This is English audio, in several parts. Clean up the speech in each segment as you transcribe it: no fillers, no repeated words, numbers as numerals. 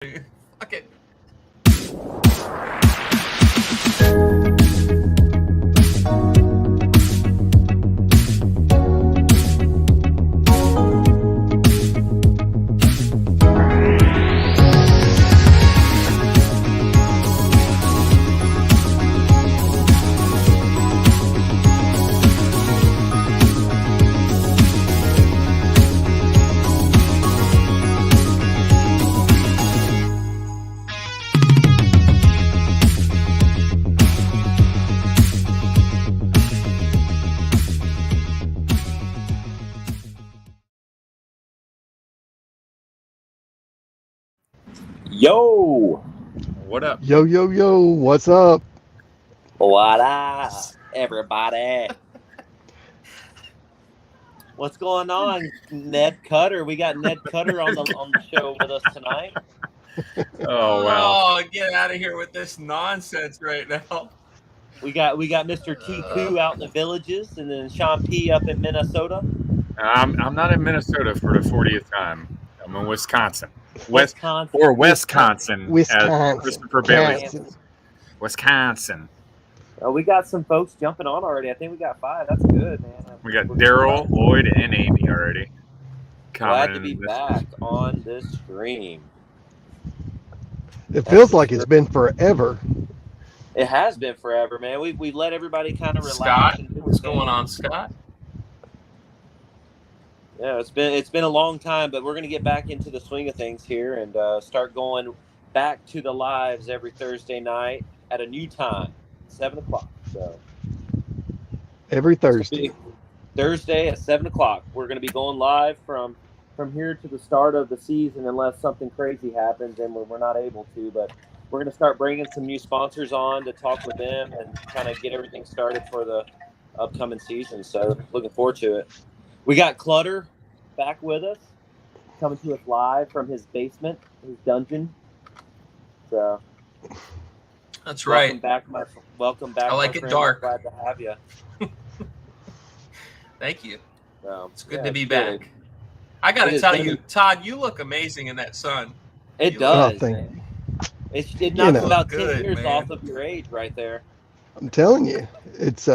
Fuck it. Yo, What up? Yo, yo, yo, what's up? what up, everybody? What's going on, Ned Cutter? We got Ned Cutter on the show with us tonight. Oh wow! Oh, get out of here with this nonsense right now. We got Mr. T2 out in the villages, and then Sean P up in Minnesota. I'm not in Minnesota for the 40th time. I'm in Wisconsin. Wisconsin. As Christopher Bailey. Wisconsin. We got some folks jumping on already. I think we got 5. That's good, man. We got Daryl, Lloyd, and Amy already. Glad to be back on this stream. It feels like it's been forever. It has been forever, man. We let everybody kind of relax. Scott, what's going on, Scott? Yeah, it's been a long time, but we're going to get back into the swing of things here and start going back to the lives every Thursday night at a new time, 7 o'clock. So every Thursday. Thursday at 7 o'clock. We're going to be going live from here to the start of the season, unless something crazy happens and we're not able to. But we're going to start bringing some new sponsors on to talk with them and kind of get everything started for the upcoming season. So looking forward to it. We got Clutter back with us, coming to us live from his basement, his dungeon. So that's right. Welcome back. I like it dark. Glad to have you. Thank you. So, it's good to be back. I got to tell you, Todd, you look amazing in that sun. It does. It knocks about 10 years off of your age right there. I'm telling you, it's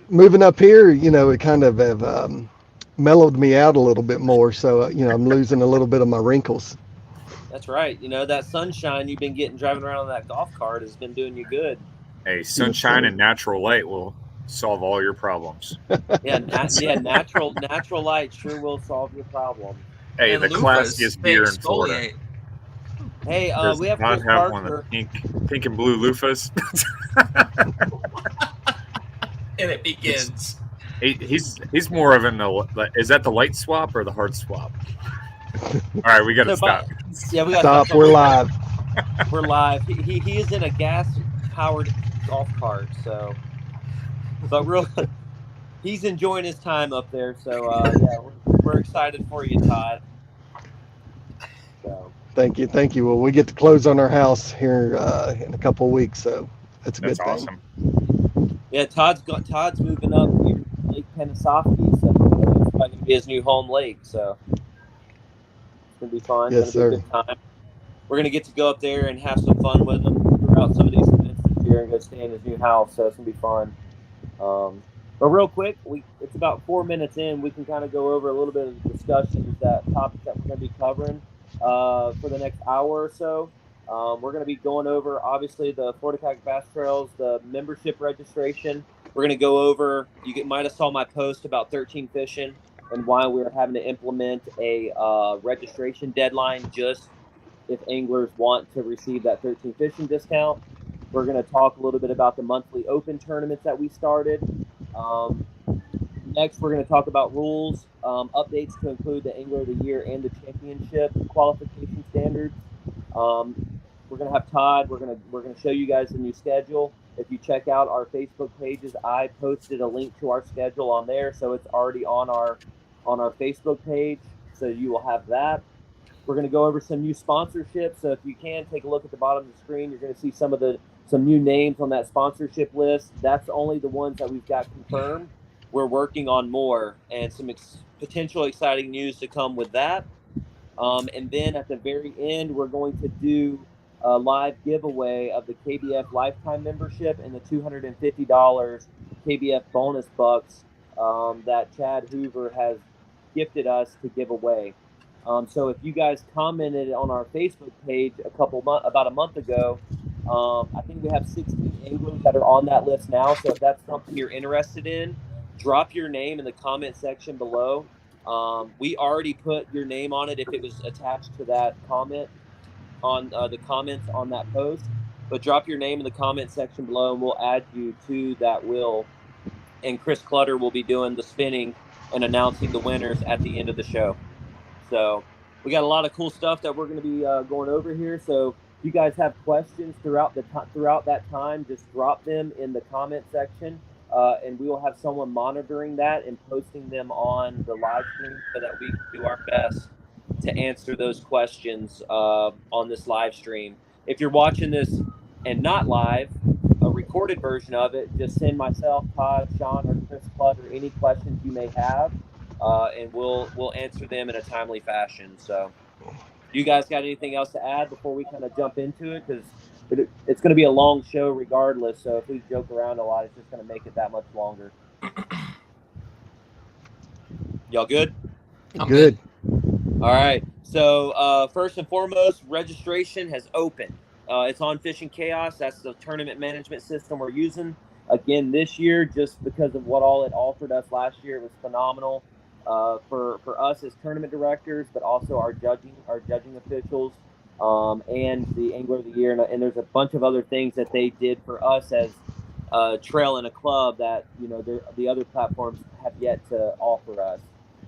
moving up here, it kind of have mellowed me out a little bit more. So, I'm losing a little bit of my wrinkles. That's right. That sunshine you've been getting driving around on that golf cart has been doing you good. Hey, sunshine and natural light will solve all your problems. Yeah, natural light sure will solve your problem. Hey, and the classiest beer in Florida. Hey, we have Chris Parker. One of the pink and blue loofahs. And it begins. He's more of is that the light swap or the hard swap? All right, we got to stop. Yeah, we got to stop. We're live. We're live. He is in a gas-powered golf cart, so. But he's enjoying his time up there. So yeah, we're excited for you, Todd. So. Thank you. Well, we get to close on our house here in a couple of weeks, so that's a good thing. Awesome. Yeah, Todd's moving up here to Lake Pennsauken, so it's going to be his new home lake. So it's going to be fun. Yes, sir. Be a good time. We're going to get to go up there and have some fun with him throughout some of these events this year and go stay in his new house. So it's going to be fun. But real quick, it's about 4 minutes in. We can kind of go over a little bit of the discussions, topics that we're going to be covering for the next hour or so. We're going to be going over, obviously, the Florida Kayak Bass Trails, the membership registration. We're going to go over, you might have saw my post about 13 fishing and why we're having to implement a registration deadline just if anglers want to receive that 13 fishing discount. We're going to talk a little bit about the monthly open tournaments that we started. Next, we're going to talk about rules, updates to include the Angler of the Year and the championship qualification standards. We're going to have Todd. We're going to show you guys the new schedule. If you check out our Facebook pages, I posted a link to our schedule on there, so it's already on our Facebook page. So you will have that. We're going to go over some new sponsorships. So if you can take a look at the bottom of the screen, you're going to see some new names on that sponsorship list. That's only the ones that we've got confirmed. We're working on more and some potential exciting news to come with that. And then at the very end, we're going to do a live giveaway of the KBF lifetime membership and the $250 KBF bonus bucks that Chad Hoover has gifted us to give away. So if you guys commented on our Facebook page about a month ago, I think we have 16 anglers that are on that list now. So if that's something you're interested in, drop your name in the comment section below. We already put your name on it if it was attached to that comment on the comments on that post. But drop your name in the comment section below, and we'll add you to that wheel. And Chris Clutter will be doing the spinning and announcing the winners at the end of the show. So we got a lot of cool stuff that we're going to be going over here. So if you guys have questions throughout that time, just drop them in the comment section, and we will have someone monitoring that and posting them on the live stream so that we can do our best to answer those questions on this live stream. If you're watching this and not live, a recorded version of it, just send myself, Todd, Sean, or Chris Clutter any questions you may have. And we'll answer them in a timely fashion. So, you guys got anything else to add before we kind of jump into it? Because it's going to be a long show regardless. So if we joke around a lot, it's just going to make it that much longer. Y'all good? I'm good. All right. So first and foremost, registration has opened. It's on Fishing Chaos. That's the tournament management system we're using. Again, this year, just because of what all it offered us last year, it was phenomenal for us as tournament directors, but also our judging officials and the Angler of the Year. And there's a bunch of other things that they did for us as trail and a club that the other platforms have yet to offer us.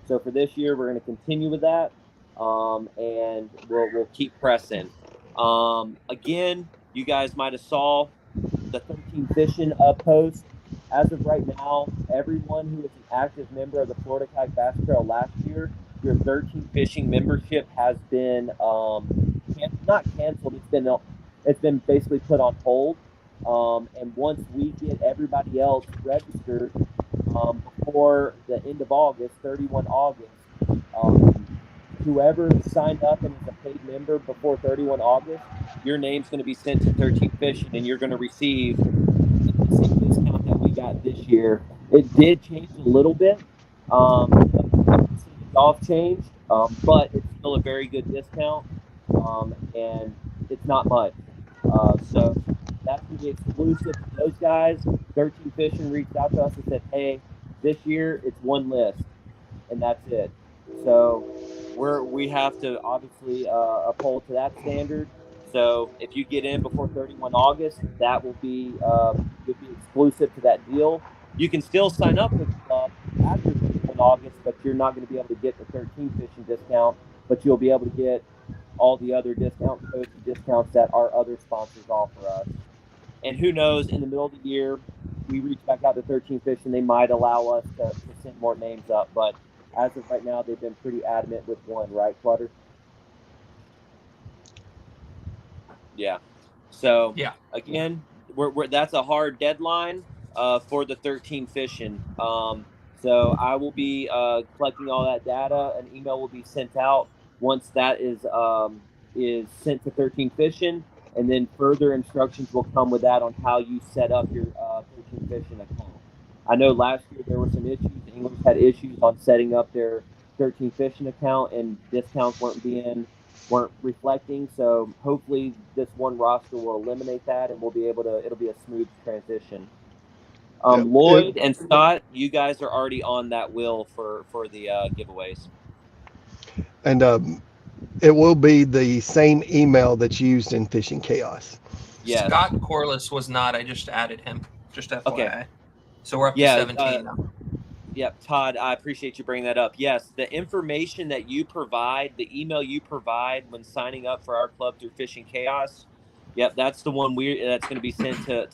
So for this year, we're going to continue with that, and we'll keep pressing. Again, you guys might have saw the 13 Fishing post. As of right now, everyone who is an active member of the Florida Kayak Bass Trail last year, your 13 Fishing membership has been not canceled. It's been basically put on hold. And once we get everybody else registered before the end of August, 31 August, whoever signed up and is a paid member before 31 August, your name's going to be sent to 13 Fishing, and you're going to receive the same discount that we got this year. It did change a little bit. The golf changed, but it's still a very good discount, and it's not much. So that's going to be exclusive to those guys. 13 Fishing reached out to us and said, hey, this year it's one list, and that's it. So we have to obviously uphold to that standard. So if you get in before 31 August, that will be exclusive to that deal. You can still sign up for the club after 31 August, but you're not going to be able to get the 13 Fishing discount, but you'll be able to get all the other discount codes and discounts that our other sponsors offer us. And who knows, in the middle of the year, we reach back out to 13 Fishing, they might allow us to send more names up, but as of right now, they've been pretty adamant with one, right, Clutter? Yeah. So yeah, again, we're that's a hard deadline for the 13 Fishing. So I will be collecting all that data. An email will be sent out once that is sent to 13 Fishing, and then further instructions will come with that on how you set up your 13 Fishing account. I know last year there were some issues. Anglers had issues on setting up their 13 Fishing account, and discounts weren't reflecting. So hopefully this one roster will eliminate that, and we'll be able to. It'll be a smooth transition. Lloyd and Scott, you guys are already on that wheel for the giveaways. And it will be the same email that's used in Fishing Chaos. Yes. Scott Corliss was not. I just added him. Just FYI. Okay. So we're up to 17 now. Yep, Todd, I appreciate you bringing that up. Yes, the information that you provide, the email you provide when signing up for our club through Fishing Chaos, yep, that's the one that's going to be sent to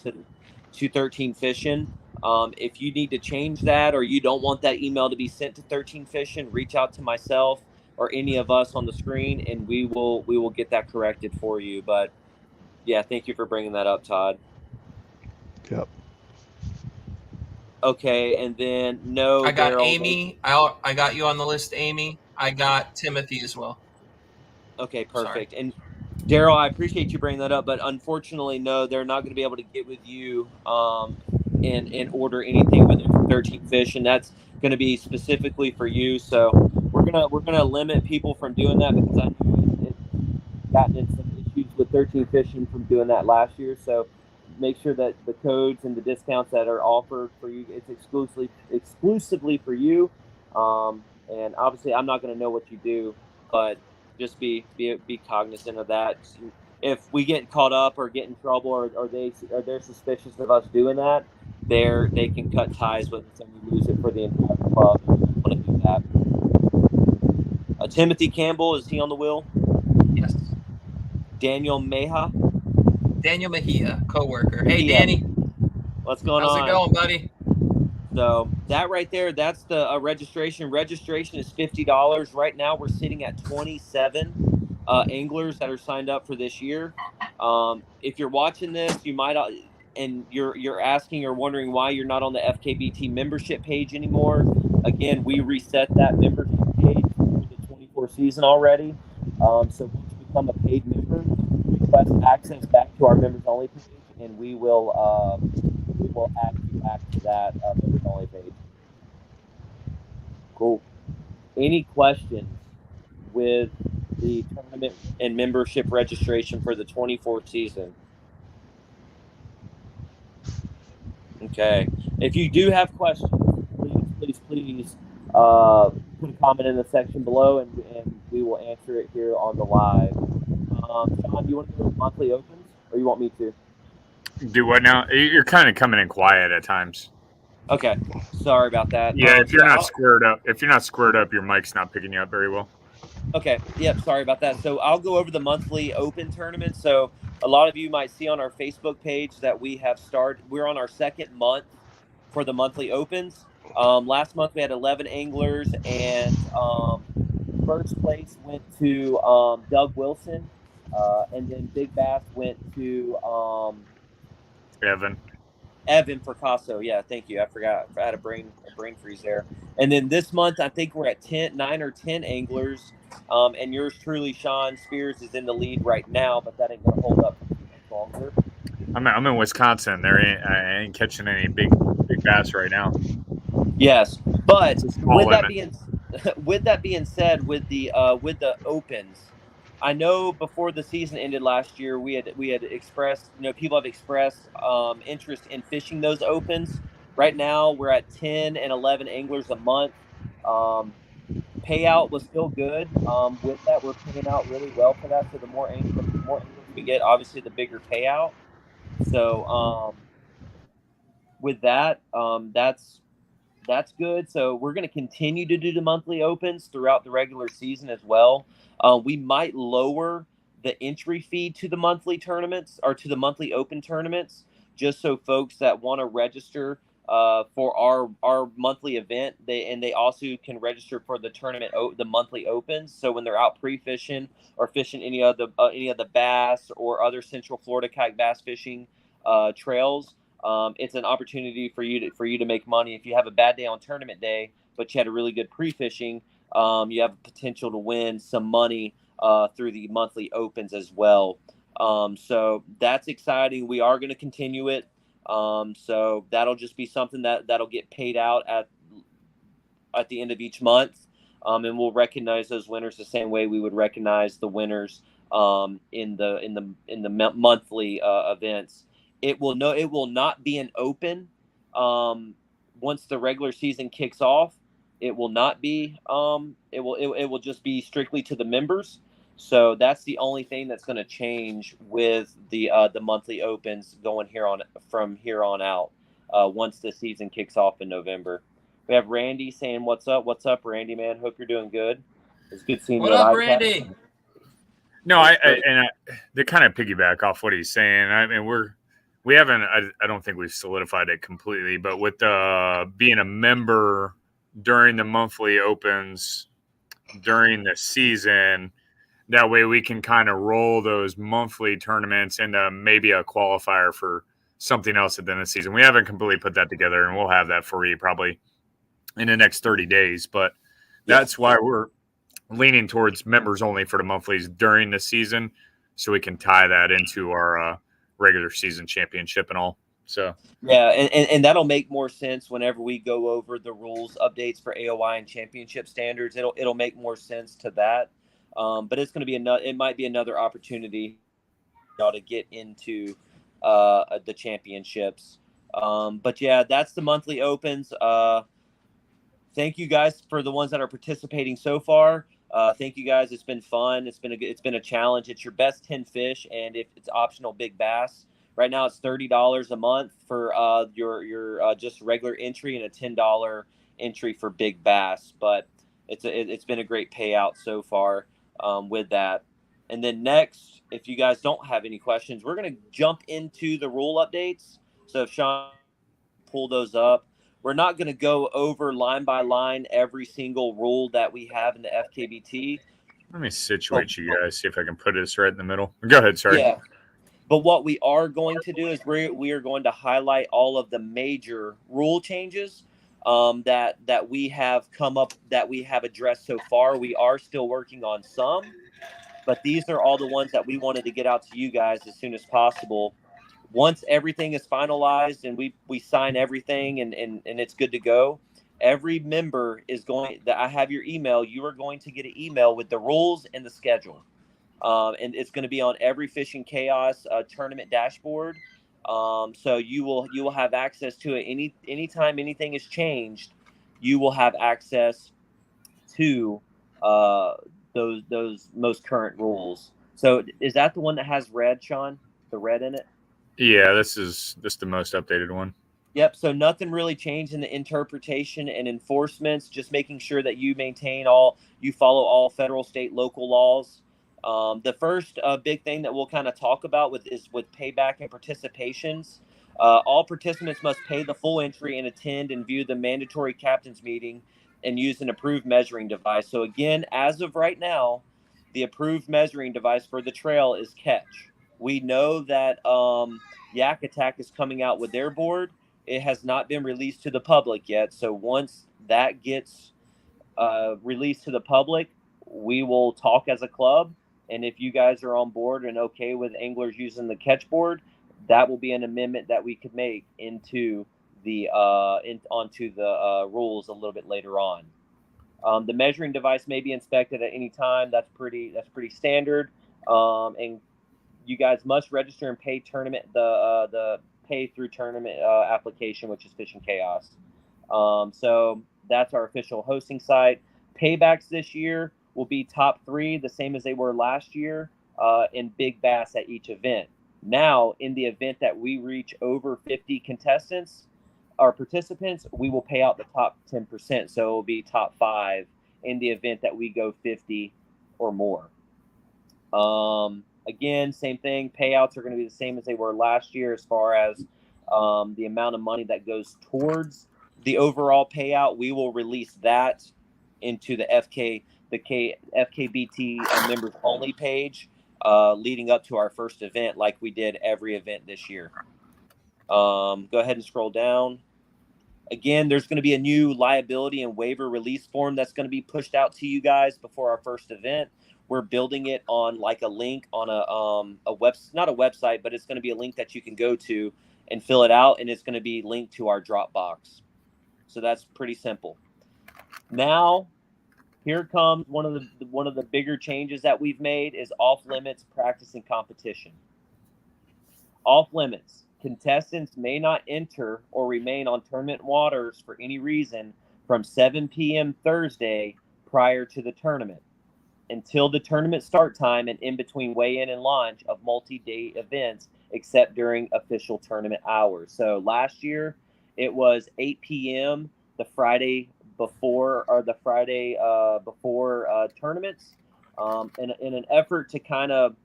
13 Fishing. If you need to change that, or you don't want that email to be sent to 13 Fishing, reach out to myself or any of us on the screen, and we will get that corrected for you. But yeah, thank you for bringing that up, Todd. Yep. Okay, and then no. I got Daryl, Amy. I got you on the list, Amy. I got Timothy as well. Okay, perfect. And Daryl, I appreciate you bringing that up, but unfortunately, no, they're not going to be able to get with you and order anything within 13 fish, and that's going to be specifically for you. So we're gonna limit people from doing that because I know it's gotten in some issues with 13 fishing from doing that last year. So make sure that the codes and the discounts that are offered for you, it's exclusively for you. And obviously, I'm not going to know what you do, but just be cognizant of that. If we get caught up or get in trouble, or they're suspicious of us doing that, they can cut ties with us and we lose it for the entire club. We don't want to do that. Timothy Campbell, is he on the wheel? Yes. Daniel Meha. Daniel Mejia, coworker. Hey, Danny. What's going on? How's it going, buddy? So that right there, that's the registration. Registration is $50. Right now, we're sitting at 27 anglers that are signed up for this year. If you're watching this, you might and you're asking or wondering why you're not on the FKBT membership page anymore. Again, we reset that membership page for the 24 season already. So once you become a paid member, request access back to our members only page, and we will add you back to that members only page. Cool. Any questions with the tournament and membership registration for the 24 season? Okay. If you do have questions, please put a comment in the section below, and we will answer it here on the live. Sean, do you want to do monthly opens, or you want me to? Do what now? You're kind of coming in quiet at times. Okay. Sorry about that. Yeah, if you're not squared up, your mic's not picking you up very well. Okay. Yep. Sorry about that. So I'll go over the monthly open tournament. So a lot of you might see on our Facebook page that we have started. We're on our second month for the monthly opens. Last month we had 11 anglers, and first place went to Doug Wilson, and then Big Bass went to Evan Picasso. Yeah, thank you. I forgot. I had a brain freeze there. And then this month, I think we're at 9 or 10 anglers. And yours truly, Sean Spears, is in the lead right now, but that ain't going to hold up for too much longer. I'm in Wisconsin. I ain't catching any big bass right now. Yes, but with that being said, with the opens, I know before the season ended last year, we had expressed, people have expressed interest in fishing those opens. Right now, we're at 10 and 11 anglers a month. Payout was still good. With that, we're paying out really well for that. So the more anglers we get, obviously the bigger payout. So with that, that's good. So we're going to continue to do the monthly opens throughout the regular season as well. We might lower the entry fee to the monthly tournaments or to the monthly open tournaments, just so folks that want to register for our monthly event, they also can register for the tournament, the monthly opens. So when they're out pre-fishing or fishing any of the bass or other Central Florida kayak bass fishing trails, it's an opportunity for you to make money. If you have a bad day on tournament day, but you had a really good pre-fishing, you have potential to win some money through the monthly opens as well. So that's exciting. We are going to continue it. So that'll just be something that'll get paid out at the end of each month. And we'll recognize those winners the same way we would recognize the winners in the monthly events. It will not be an open once the regular season kicks off. It will not be. It will just be strictly to the members. So that's the only thing that's going to change with the monthly opens from here on out. Once the season kicks off in November, we have Randy saying, "What's up? What's up, Randy? Man, hope you're doing good. It's good seeing you." What up, Randy? No, they kind of piggyback off what he's saying. I mean, we haven't. I don't think we've solidified it completely, but with being a member during the monthly opens during the season, that way we can kind of roll those monthly tournaments into maybe a qualifier for something else at the end of the season. We haven't completely put that together, and we'll have that for you probably in the next 30 days. But that's why leaning towards members only for the monthlies during the season, so we can tie that into our regular season championship and all. So Yeah, and that'll make more sense whenever we go over the rules updates for AOI and championship standards. It'll make more sense to that. But it's going to be it might be another opportunity y'all to get into the championships. But yeah, that's the monthly opens. Thank you guys for the ones that are participating so far. Thank you guys. It's been fun. It's been a challenge. It's your best 10 fish, and if it's optional big bass. Right now it's $30 a month for your just regular entry and a $10 entry for big bass. But it's been a great payout so far with that. And then next, if you guys don't have any questions, we're gonna jump into the rule updates. So if Sean pull those up. We're not going to go over line by line every single rule that we have in the FKBT. let me situate you guys, see if I can put this right in the middle. Go ahead, sorry. Yeah. But what we are going to do is we are going to highlight all of the major rule changes that we have come up, that we have addressed so far. We are still working on some, but these are all the ones that we wanted to get out to you guys as soon as possible. Once everything is finalized and we sign everything and it's good to go, every member is going that I have your email. You are going to get an email with the rules and the schedule. And it's going to be on every Fishing Chaos tournament dashboard. So you will have access to it anytime anything is changed. You will have access to those most current rules. So is that the one that has red, Sean? The red in it? Yeah, this is the most updated one. Yep. So nothing really changed in the interpretation and enforcements. Just making sure that you follow all federal, state, local laws. The first big thing that we'll kind of talk about is payback and participations. All participants must pay the full entry and attend and view the mandatory captain's meeting and use an approved measuring device. So again, as of right now, the approved measuring device for the trail is Catch. We know that Yak Attack is coming out with their board. It has not been released to the public yet. So once that gets released to the public, we will talk as a club. And if you guys are on board and okay with anglers using the Catch board, that will be an amendment that we could make onto the rules a little bit later on. The measuring device may be inspected at any time. That's pretty standard. And you guys must register and pay the pay through tournament application, which is Fishing Chaos. So that's our official hosting site. Paybacks this year will be top 3, the same as they were last year, in big bass at each event. Now, in the event that we reach over 50 contestants or participants, we will pay out the top 10%. So it will be top 5 in the event that we go 50 or more. Again, same thing. Payouts are going to be the same as they were last year as far as the amount of money that goes towards the overall payout. We will release that into the FKBT members only page leading up to our first event, like we did every event this year. Go ahead and scroll down. Again, there's going to be a new liability and waiver release form that's going to be pushed out to you guys before our first event. We're building it on like a link on not a website, but it's going to be a link that you can go to and fill it out, and it's going to be linked to our Dropbox. So that's pretty simple. Now, here comes one of the bigger changes that we've made is off limits practice and competition. Off limits. Contestants may not enter or remain on tournament waters for any reason from 7 p.m. Thursday prior to the tournament until the tournament start time and in between weigh-in and launch of multi-day events, except during official tournament hours. So last year it was 8 p.m. the Friday before tournaments, in an effort to kind of,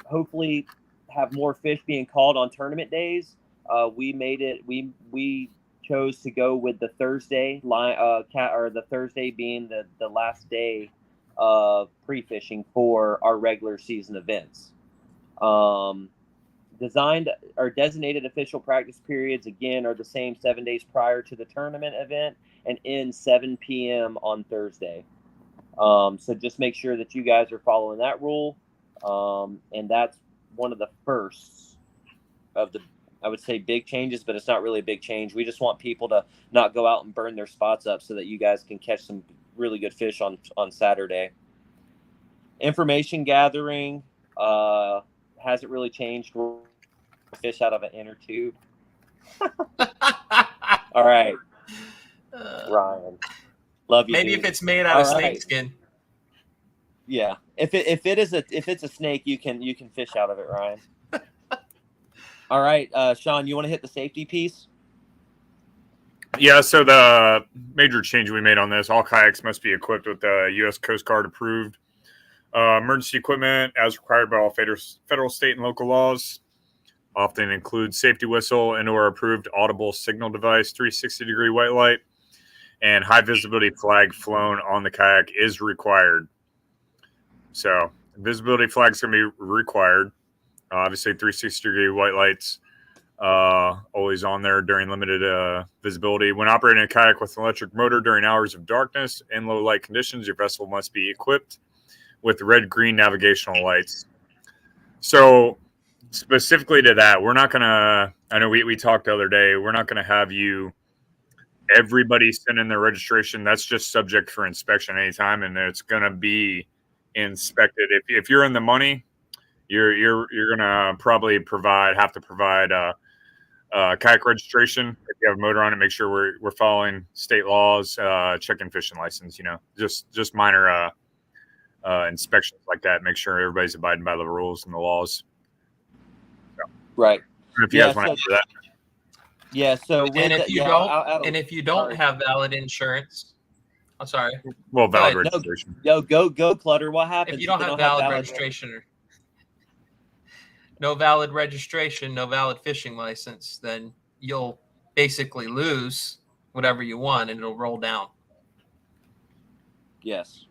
hopefully have more fish being called on tournament days. We chose to go with the Thursday the Thursday being the last day of pre-fishing for our regular season events. Designed or designated official practice periods again are the same 7 days prior to the tournament event and end 7 p.m. on Thursday. So just make sure that you guys are following that rule. And that's one of the firsts of the, I would say, big changes, but it's not really a big change. We just want people to not go out and burn their spots up so that you guys can catch some really good fish on Saturday. Information gathering hasn't really changed. We'll fish out of an inner tube. All right, Ryan. Love you. Maybe dude. if it's made out of snake skin. Yeah, if it's a snake, you can fish out of it, Ryan. All right, Sean, you want to hit the safety piece? Yeah, so the major change we made on this, all kayaks must be equipped with the U.S. Coast Guard approved emergency equipment as required by all federal, state, and local laws. Often includes safety whistle and or approved audible signal device, 360-degree white light, and high visibility flag flown on the kayak is required. So visibility flag is going to be required. Obviously, 360-degree white lights always on there during limited visibility. When operating a kayak with an electric motor during hours of darkness and low light conditions, your vessel must be equipped with red-green navigational lights. So specifically to that, we're not going to, I know we talked the other day, we're not going to have everybody send in their registration. That's just subject for inspection anytime, and it's going to be inspected. If you're in the money, you're going to probably have to provide kayak registration. If you have a motor on it, make sure we're following state laws, checking fishing license, just minor inspections like that. Make sure everybody's abiding by the rules and the laws. So, right. If you guys want to answer that. Yeah. So if you don't have valid insurance, I'm sorry. Well, valid registration. Go, Clutter. What happens if you don't have valid registration? No valid registration, no valid fishing license, then you'll basically lose whatever you won and it'll roll down. Yes.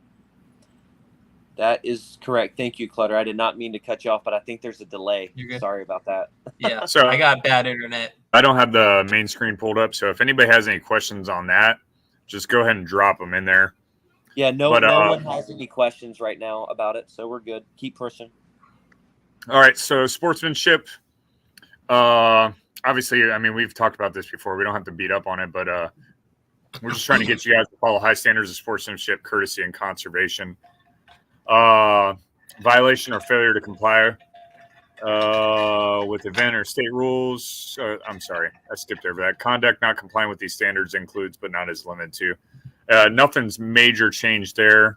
That is correct. Thank you, Clutter. I did not mean to cut you off, but I think there's a delay. You're good. Sorry about that. Yeah. So I got bad internet. I don't have the main screen pulled up, so if anybody has any questions on that, just go ahead and drop them in there. Yeah, no one has any questions right now about it, so we're good. Keep pushing. All right, so sportsmanship. Obviously, I mean, we've talked about this before. We don't have to beat up on it, but we're just trying to get you guys to follow high standards of sportsmanship, courtesy, and conservation. Violation or failure to comply with event or state rules. I'm sorry, I skipped over that. Conduct not complying with these standards includes, but not is limited to. Nothing's major change there.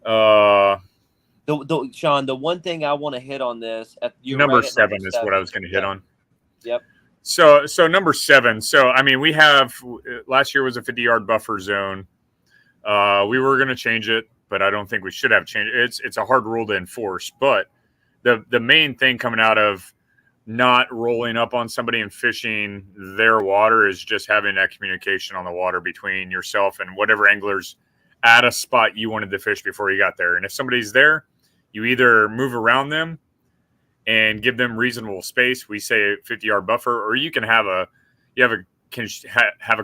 Sean, the one thing I want to hit on this number 7 is what I was going to hit on. Yep. So number 7. So I mean, we have last year was a 50-yard buffer zone. We were going to change it, but I don't think we should have changed it. It's a hard rule to enforce, but the main thing coming out of not rolling up on somebody and fishing their water is just having that communication on the water between yourself and whatever anglers at a spot you wanted to fish before you got there. And if somebody's there, you either move around them and give them reasonable space. We say a 50-yard buffer, or you can have a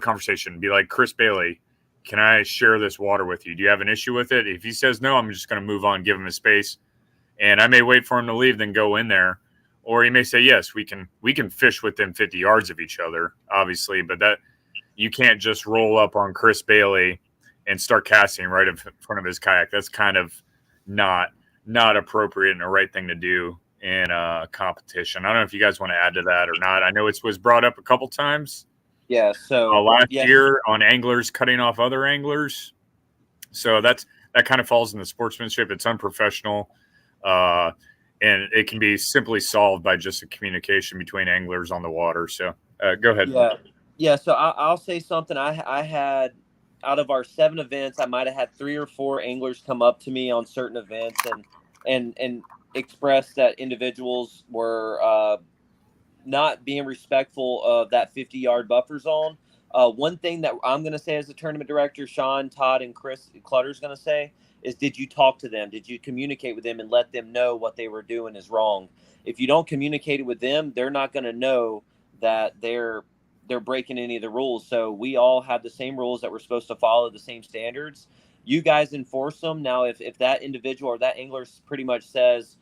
conversation. Be like, Chris Bailey, can I share this water with you? Do you have an issue with it? If he says no, I'm just going to move on, give him his space. And I may wait for him to leave, then go in there. Or he may say, yes, we can fish within 50 yards of each other, obviously. But that you can't just roll up on Chris Bailey and start casting right in front of his kayak. That's kind of not appropriate and the right thing to do in a competition. I don't know if you guys want to add to that or not. I know it was brought up a couple times. Yeah. So last year on anglers cutting off other anglers. So that kind of falls in the sportsmanship. It's unprofessional. And it can be simply solved by just a communication between anglers on the water. So go ahead. Yeah. So I'll say something. I had, out of our 7 events, I might have had 3 or 4 anglers come up to me on certain events and express that individuals were not being respectful of that 50-yard buffer zone. One thing that I'm going to say as the tournament director, Sean, Todd, and Chris Clutter's going to say is, did you talk to them? Did you communicate with them and let them know what they were doing is wrong? If you don't communicate with them, they're not going to know that they're breaking any of the rules. So we all have the same rules that we're supposed to follow, the same standards. You guys enforce them. Now, if that individual or that angler pretty much says,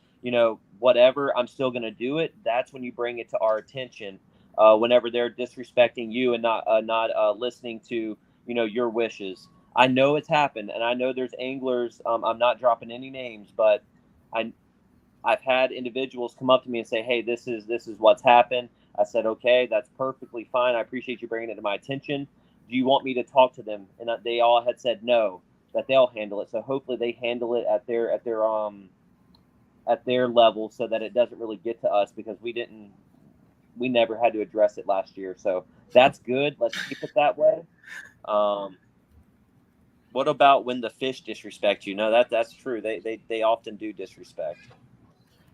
whatever, I'm still going to do it, that's when you bring it to our attention. Whenever they're disrespecting you and not listening to, your wishes. I know it's happened, and I know there's anglers. I'm not dropping any names, but I've had individuals come up to me and say, "Hey, this is what's happened." I said, "Okay, that's perfectly fine. I appreciate you bringing it to my attention. Do you want me to talk to them?" And they all had said no, that they'll handle it. So hopefully they handle it at their level, so that it doesn't really get to us, because we never had to address it last year. So that's good. Let's keep it that way. What about when the fish disrespect you? No, that's true. They often do disrespect.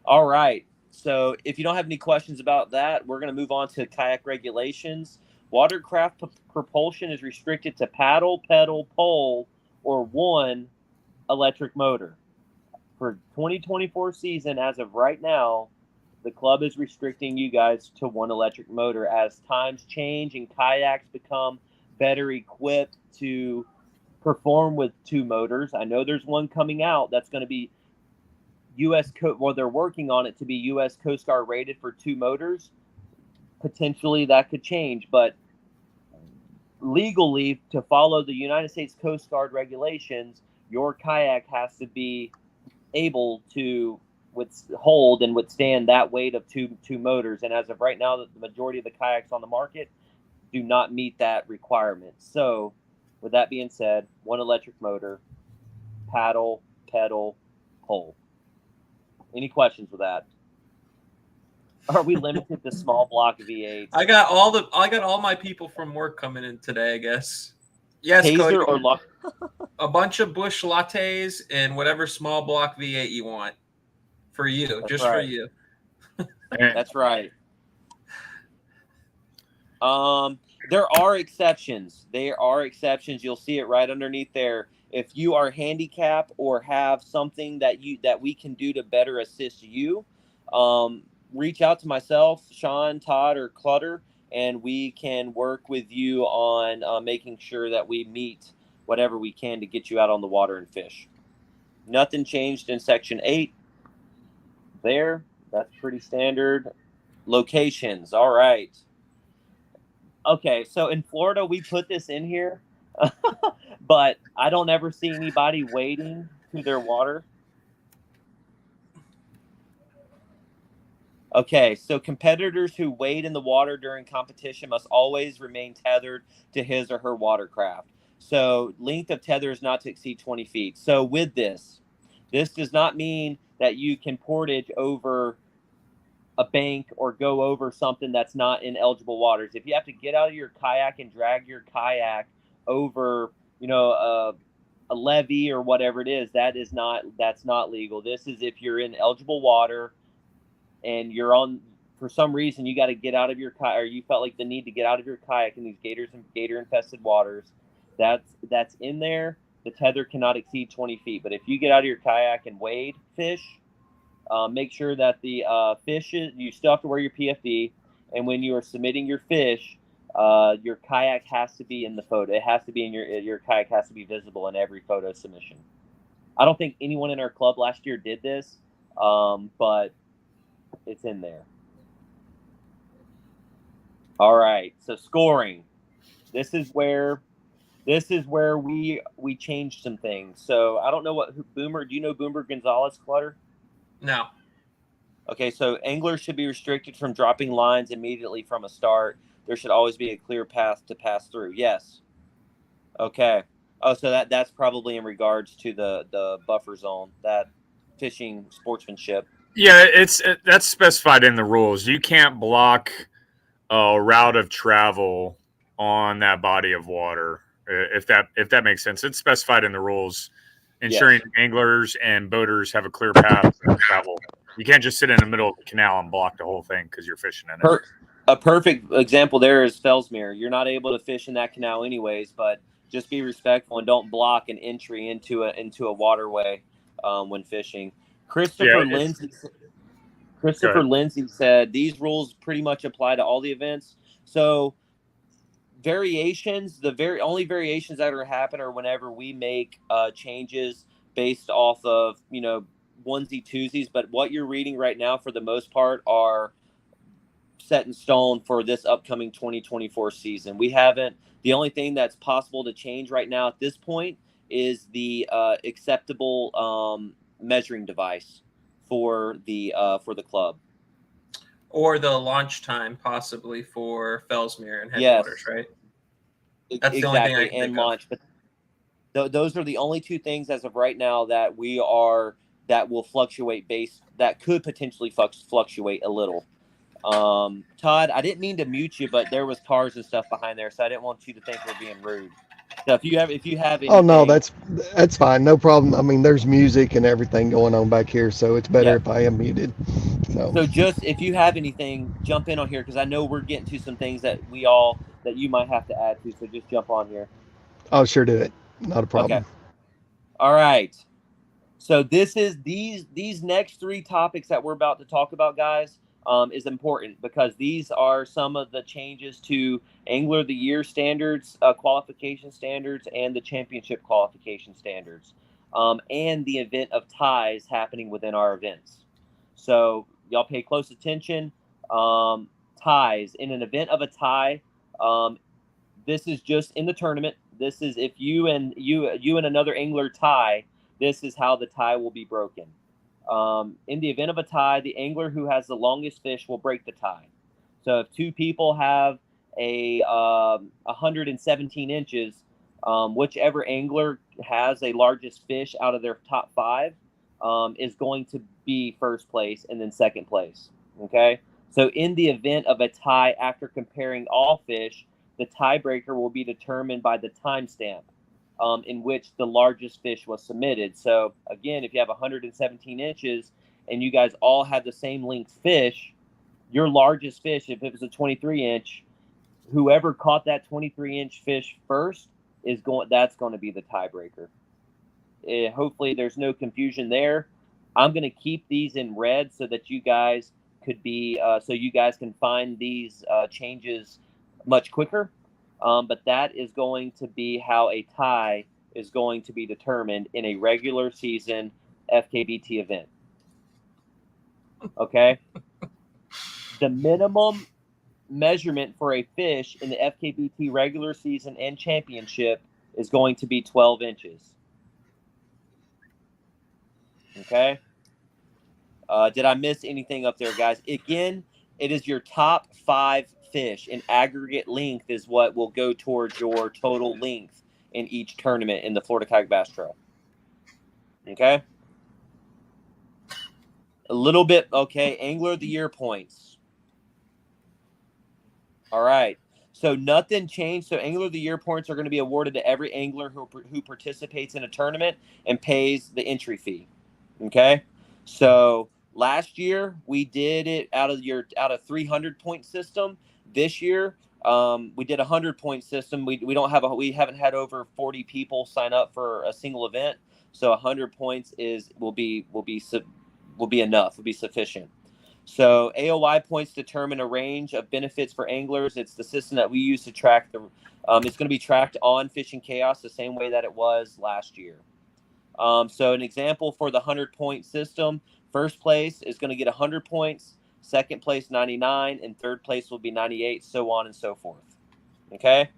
All right. So if you don't have any questions about that, we're going to move on to kayak regulations. Watercraft propulsion is restricted to paddle, pedal, pole, or one electric motor. For 2024 season, as of right now, the club is restricting you guys to one electric motor. As times change and kayaks become better equipped to perform with two motors, I know there's one coming out that's going to be they're working on it to be U.S. Coast Guard rated for two motors. Potentially that could change, but legally, to follow the United States Coast Guard regulations, your kayak has to be able to hold and withstand that weight of two motors. And as of right now, the majority of the kayaks on the market do not meet that requirement. So with that being said, one electric motor, paddle, pedal, pole. Any questions with that? Are we limited to small block V8s? I got all my people from work coming in today, I guess. Yes, Cody. Taser or a bunch of Bush lattes and whatever small block V8 you want for you, That's just right. for you. That's right. There are exceptions. There are exceptions. You'll see it right underneath there. If you are handicapped or have something that we can do to better assist you, reach out to myself, Sean, Todd, or Clutter, and we can work with you on making sure that we meet whatever we can to get you out on the water and fish. Nothing changed in Section 8 there. That's pretty standard. Locations. All right. Okay, so in Florida, we put this in here, but I don't ever see anybody wading to their water. Okay, so competitors who wade in the water during competition must always remain tethered to his or her watercraft. So length of tether is not to exceed 20 feet. So with this does not mean that you can portage over a bank or go over something that's not in eligible waters. If you have to get out of your kayak and drag your kayak over, a levee or whatever it is, that's not legal. This is if you're in eligible water and you're on, for some reason, you got to get out of your kayak, or you felt like the need to get out of your kayak in these gator infested waters. That's in there. The tether cannot exceed 20 feet. But if you get out of your kayak and wade, fish, make sure that the you still have to wear your PFD, and when you are submitting your fish, your kayak has to be in the photo. It has to be in your kayak has to be visible in every photo submission. I don't think anyone in our club last year did this, but it's in there. All right, so scoring. This is where we changed some things. So I don't know Boomer. Do you know Boomer Gonzalez, Clutter? No. Okay, so anglers should be restricted from dropping lines immediately from a start. There should always be a clear path to pass through. Yes. Okay. Oh, so that's probably in regards to the buffer zone, that fishing sportsmanship. Yeah, that's specified in the rules. You can't block a route of travel on that body of water. If that makes sense, it's specified in the rules, ensuring anglers and boaters have a clear path to travel. You can't just sit in the middle of the canal and block the whole thing because you're fishing in it. A perfect example there is Fellsmere. You're not able to fish in that canal anyways, but just be respectful and don't block an entry into a waterway when fishing. Christopher Lindsay said these rules pretty much apply to all the events. So variations, the only variations that are happen are whenever we make changes based off of, onesie twosies. But what you're reading right now, for the most part, are set in stone for this upcoming 2024 season. The only thing that's possible to change right now at this point is the acceptable measuring device for the club. Or the launch time, possibly, for Fellsmere and Headwaters, Yes. right? That's the only thing I can think launch. of. But those are the only two things as of right now that will fluctuate that could potentially fluctuate a little. Todd, I didn't mean to mute you, but there was cars and stuff behind there, so I didn't want you to think we're being rude. So if you have anything, Oh no, that's fine, no problem. I mean, there's music and everything going on back here, so it's better if I am muted. So just if you have anything, jump in on here, because I know we're getting to some things that you might have to add to. So just jump on here. I'll sure do it. Not a problem. Okay. All right. So these next three topics that we're about to talk about, guys, is important, because these are some of the changes to Angler of the Year standards, qualification standards, and the championship qualification standards, and the event of ties happening within our events. So y'all pay close attention. Ties in an event of a tie. This is just in the tournament. This is if you and another angler tie. This is how the tie will be broken. In the event of a tie, the angler who has the longest fish will break the tie. So if two people have a 117 inches, whichever angler has a largest fish out of their top five is going to be first place and then second place. Okay. So in the event of a tie, after comparing all fish, the tiebreaker will be determined by the timestamp in which the largest fish was submitted. So again, if you have 117 inches and you guys all have the same length fish, your largest fish, if it was a 23-inch, whoever caught that 23-inch fish first that's going to be the tiebreaker. Hopefully there's no confusion there. I'm going to keep these in red so that you guys can find these changes much quicker. But that is going to be how a tie is going to be determined in a regular season FKBT event. Okay? The minimum measurement for a fish in the FKBT regular season and championship is going to be 12 inches. Okay? Did I miss anything up there, guys? Again, it is your top 5 fish in aggregate length is what will go towards your total length in each tournament in the Florida Kayak Bass Trail. Okay? A little bit, okay, Angler of the Year points. All right. So nothing changed. So Angler of the Year points are going to be awarded to every angler who participates in a tournament and pays the entry fee. Okay? So last year we did it out of 300-point system. This year we did a 100-point system. We haven't had over 40 people sign up for a single event, so 100 points will be enough. Will be sufficient. So AOY points determine a range of benefits for anglers. It's the system that we use to track the. It's going to be tracked on Fishing Chaos the same way that it was last year. So an example for the 100-point system: first place is going to get 100 points, second place 99, and third place will be 98, so on and so forth. Okay.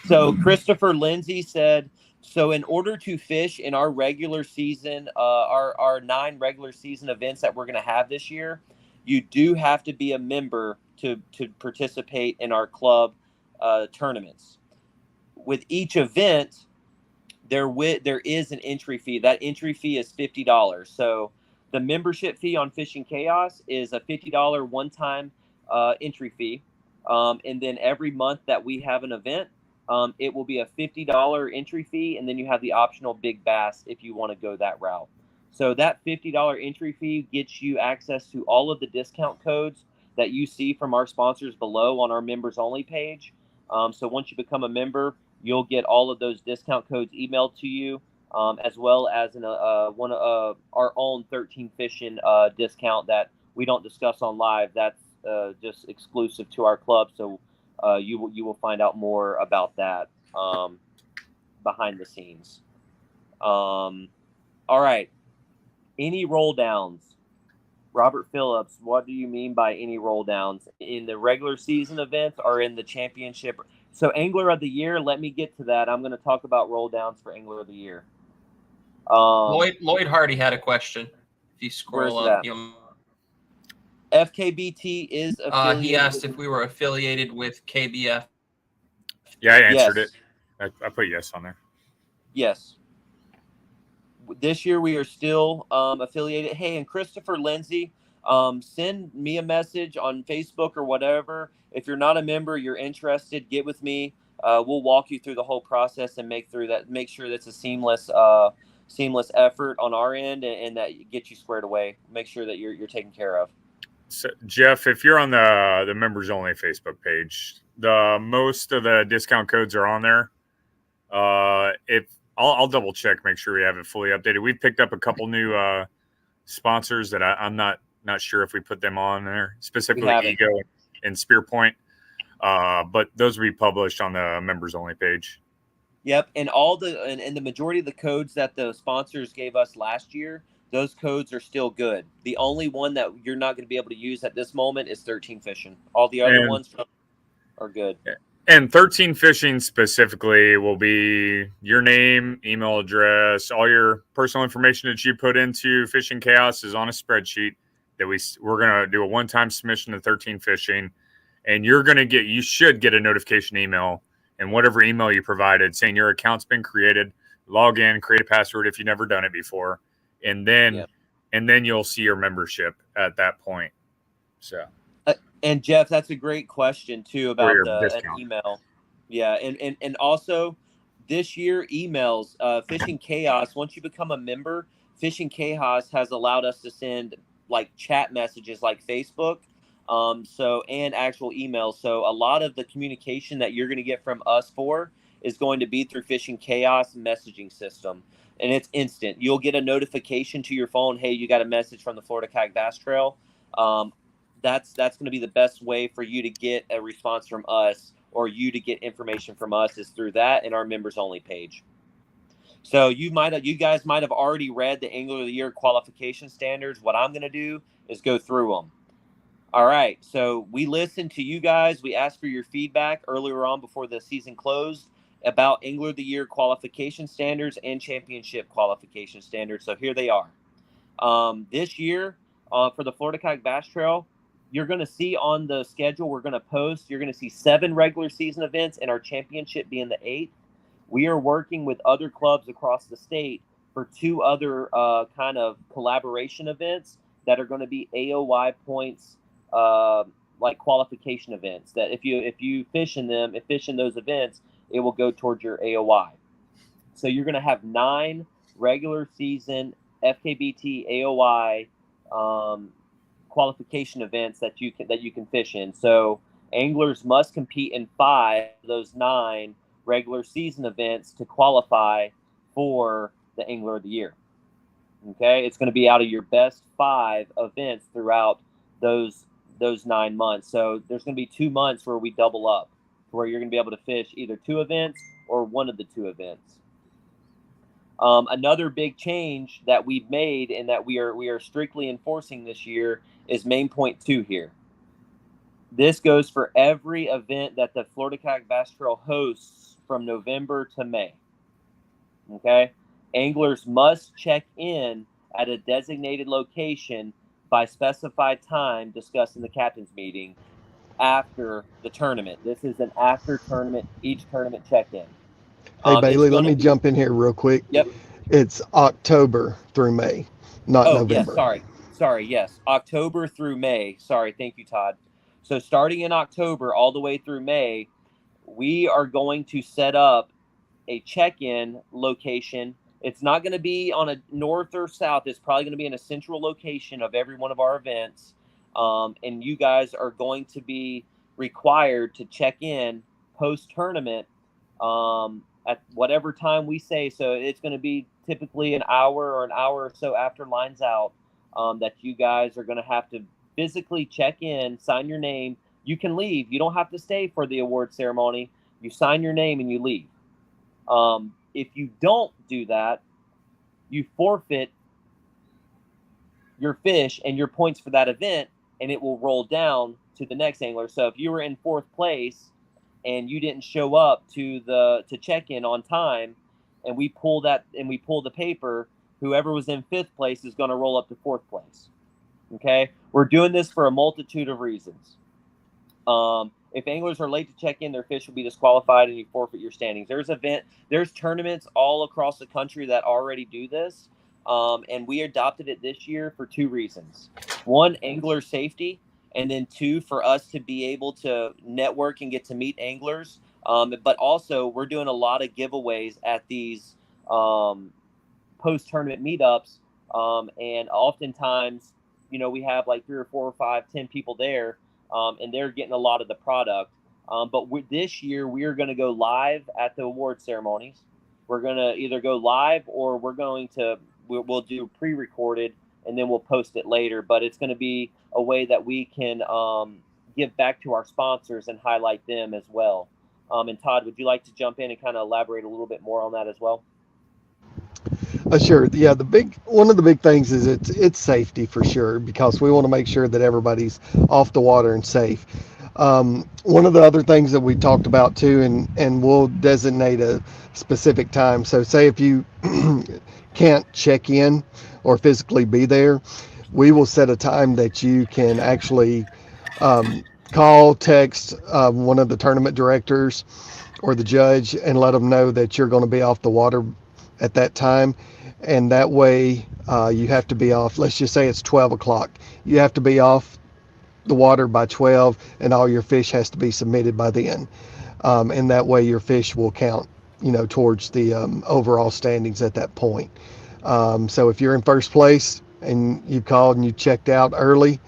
So Christopher Lindsay said, so in order to fish in our regular season, our 9 regular season events that we're going to have this year, you do have to be a member to participate in our club tournaments. With each event, there is an entry fee. That entry fee is $50. So the membership fee on Fishing Chaos is a $50 one-time entry fee. And then every month that we have an event, it will be a $50 entry fee, and then you have the optional big bass if you want to go that route. So that $50 entry fee gets you access to all of the discount codes that you see from our sponsors below on our members only page. So once you become a member, you'll get all of those discount codes emailed to you, as well as one of our own 13 Fishing discount that we don't discuss on live. That's just exclusive to our club. So you will find out more about that behind the scenes. All right. Any roll downs? Robert Phillips, what do you mean by any roll downs in the regular season events or in the championship? So Angler of the Year, let me get to that. I'm going to talk about roll downs for Angler of the Year. Lloyd Hardy had a question. If you scroll Where's up, that? FKBT is affiliated. He asked if we were affiliated with KBF. Yeah, I answered Yes. it. I put yes on there. Yes. This year we are still affiliated. Hey, and Christopher Lindsay, send me a message on Facebook or whatever. If you're not a member, you're interested, get with me. We'll walk you through the whole process and make sure that's a seamless effort on our end, and that gets you squared away. Make sure that you're taken care of. So, Jeff, if you're on the members only Facebook page, the most of the discount codes are on there. If I'll double check, make sure we have it fully updated. We've picked up a couple new sponsors that I'm not sure if we put them on there, specifically Ego and Spear Point. But those will be published on the members only page. Yep, and the majority of the codes that the sponsors gave us last year, those codes are still good. The only one that you're not going to be able to use at this moment is 13 Fishing. All the other ones are good. And 13 Fishing specifically will be your name, email address, all your personal information that you put into Fishing Chaos is on a spreadsheet that we're going to do a one-time submission to 13 Fishing, and you should get a notification email and whatever email you provided saying your account's been created. Log in, create a password if you've never done it before, and then you'll see your membership at that point. So. And Jeff, that's a great question too about an email. Yeah, and also this year emails, Fishing Chaos. Once you become a member, Fishing Chaos has allowed us to send like chat messages like Facebook, and actual emails. So a lot of the communication that you're going to get from us is going to be through Fishing Chaos messaging system, and it's instant. You'll get a notification to your phone. Hey, you got a message from the Florida Kayak Bass Trail. That's going to be the best way for you to get a response from us, or you to get information from us, is through that and our members only page. So you guys might have already read the Angler of the Year qualification standards. What I'm going to do is go through them. All right. So we listened to you guys. We asked for your feedback earlier on before the season closed about Angler of the Year qualification standards and championship qualification standards. So here they are. This year for the Florida Kayak Bass Trail, you're going to see on the schedule we're going to post, you're going to see 7 regular season events and our championship being the 8th. We are working with other clubs across the state for 2 other kind of collaboration events that are going to be AOY points, like qualification events, that if you fish in those events, it will go towards your AOY. So you're going to have 9 regular season FKBT AOY qualification events that you can fish in. So anglers must compete in 5 of those 9 regular season events to qualify for the Angler of the Year. Okay, it's going to be out of your best 5 events throughout those 9 months. So there's going to be 2 months where we double up, where you're going to be able to fish either 2 events or one of the 2 events. Another big change that we've made and that we are strictly enforcing this year is main point 2 here. This goes for every event that the Florida Kayak Bass Trail hosts from November to May. Okay? Anglers must check in at a designated location by specified time discussed in the captain's meeting after the tournament. This is an after tournament, each tournament check-in. Hey, Bailey, let me jump in here real quick. Yep. It's October through May, not November. Yes, sorry, yes. October through May. Sorry, thank you, Todd. So starting in October all the way through May, we are going to set up a check-in location. It's not going to be on a north or south. It's probably going to be in a central location of every one of our events. And you guys are going to be required to check in post-tournament at whatever time we say. So it's going to be typically an hour or so after line's out, that you guys are going to have to physically check in, sign your name. You can leave. You don't have to stay for the award ceremony. You sign your name and you leave. If you don't do that, you forfeit your fish and your points for that event, and it will roll down to the next angler. So if you were in 4th place and you didn't show up to check in on time, and we pull the paper, whoever was in 5th place is going to roll up to 4th place. Okay, we're doing this for a multitude of reasons. If anglers are late to check in, their fish will be disqualified and you forfeit your standings. There's tournaments all across the country that already do this. And we adopted it this year for 2 reasons. 1, angler safety, and then 2, for us to be able to network and get to meet anglers. But also, we're doing a lot of giveaways at these post-tournament meetups. And oftentimes, we have like 3 or 4 or 5, 10 people there, and they're getting a lot of the product. But this year, we're going to go live at the award ceremonies. We're going to either go live or we'll do pre-recorded and then we'll post it later. But it's going to be a way that we can give back to our sponsors and highlight them as well. And Todd, would you like to jump in and kind of elaborate a little bit more on that as well? Sure. Yeah, one of the big things is it's safety for sure, because we want to make sure that everybody's off the water and safe. One of the other things that we talked about too, and we'll designate a specific time. So say if you can't check in or physically be there, we will set a time that you can actually call, text one of the tournament directors or the judge and let them know that you're going to be off the water at that time. And that way you have to be off, let's just say it's 12 o'clock. You have to be off the water by 12, and all your fish has to be submitted by then. And that way your fish will count, towards the overall standings at that point. So if you're in 1st place and you called and you checked out early,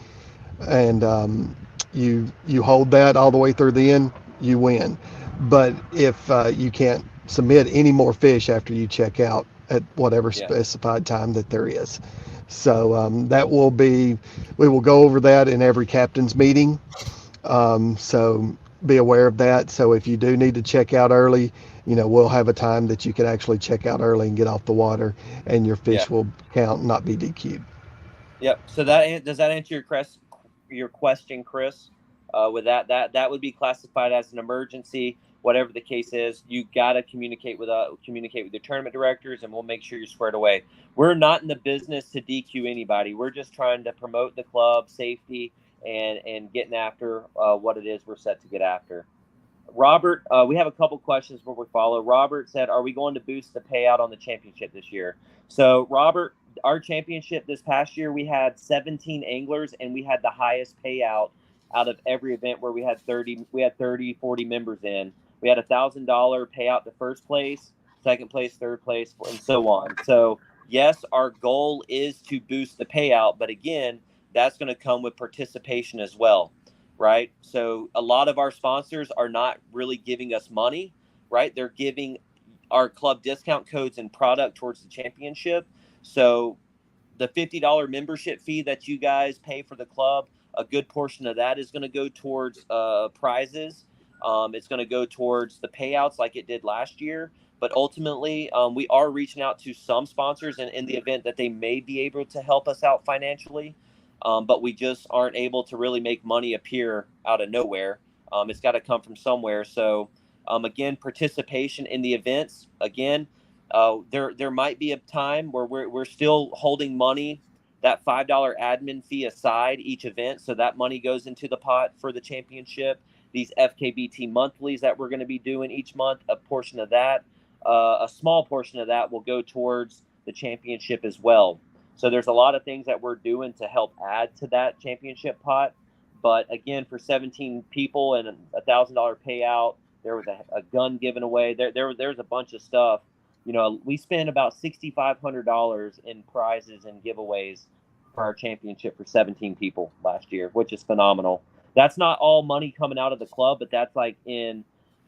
and you hold that all the way through the end, you win. But if you can't submit any more fish after you check out at whatever specified time that there is. So we will go over that in every captain's meeting. So be aware of that. So if you do need to check out early, we'll have a time that you can actually check out early and get off the water, and your fish will count and not be DQ'd. Yep. So does that answer your question, Chris? With that would be classified as an emergency. Whatever the case is, you got to communicate with the tournament directors, and we'll make sure you're squared away. We're not in the business to DQ anybody. We're just trying to promote the club safety and getting after what it is we're set to get after. Robert, we have a couple questions before we follow. Robert said, are we going to boost the payout on the championship this year? So, Robert, our championship this past year, we had 17 anglers, and we had the highest payout out of every event, where we had 30, 40 members in. We had $1,000 payout to 1st place, 2nd place, 3rd place, and so on. So, yes, our goal is to boost the payout, but again, that's going to come with participation as well, right? So a lot of our sponsors are not really giving us money, right? They're giving our club discount codes and product towards the championship. So the $50 membership fee that you guys pay for the club, a good portion of that is going to go towards prizes. It's going to go towards the payouts like it did last year. But ultimately, we are reaching out to some sponsors in the event that they may be able to help us out financially. But we just aren't able to really make money appear out of nowhere. It's got to come from somewhere. So, again, participation in the events. Again, there might be a time where we're still holding money, that $5 admin fee aside each event. So that money goes into the pot for the championship. These FKBT monthlies that we're going to be doing each month, a portion of that, a small portion of that will go towards the championship as well. So there's a lot of things that we're doing to help add to that championship pot. But again, for 17 people and $1,000 payout, there was a gun given away. There's a bunch of stuff. We spent about $6,500 in prizes and giveaways for our championship for 17 people last year, which is phenomenal. That's not all money coming out of the club, but that's like in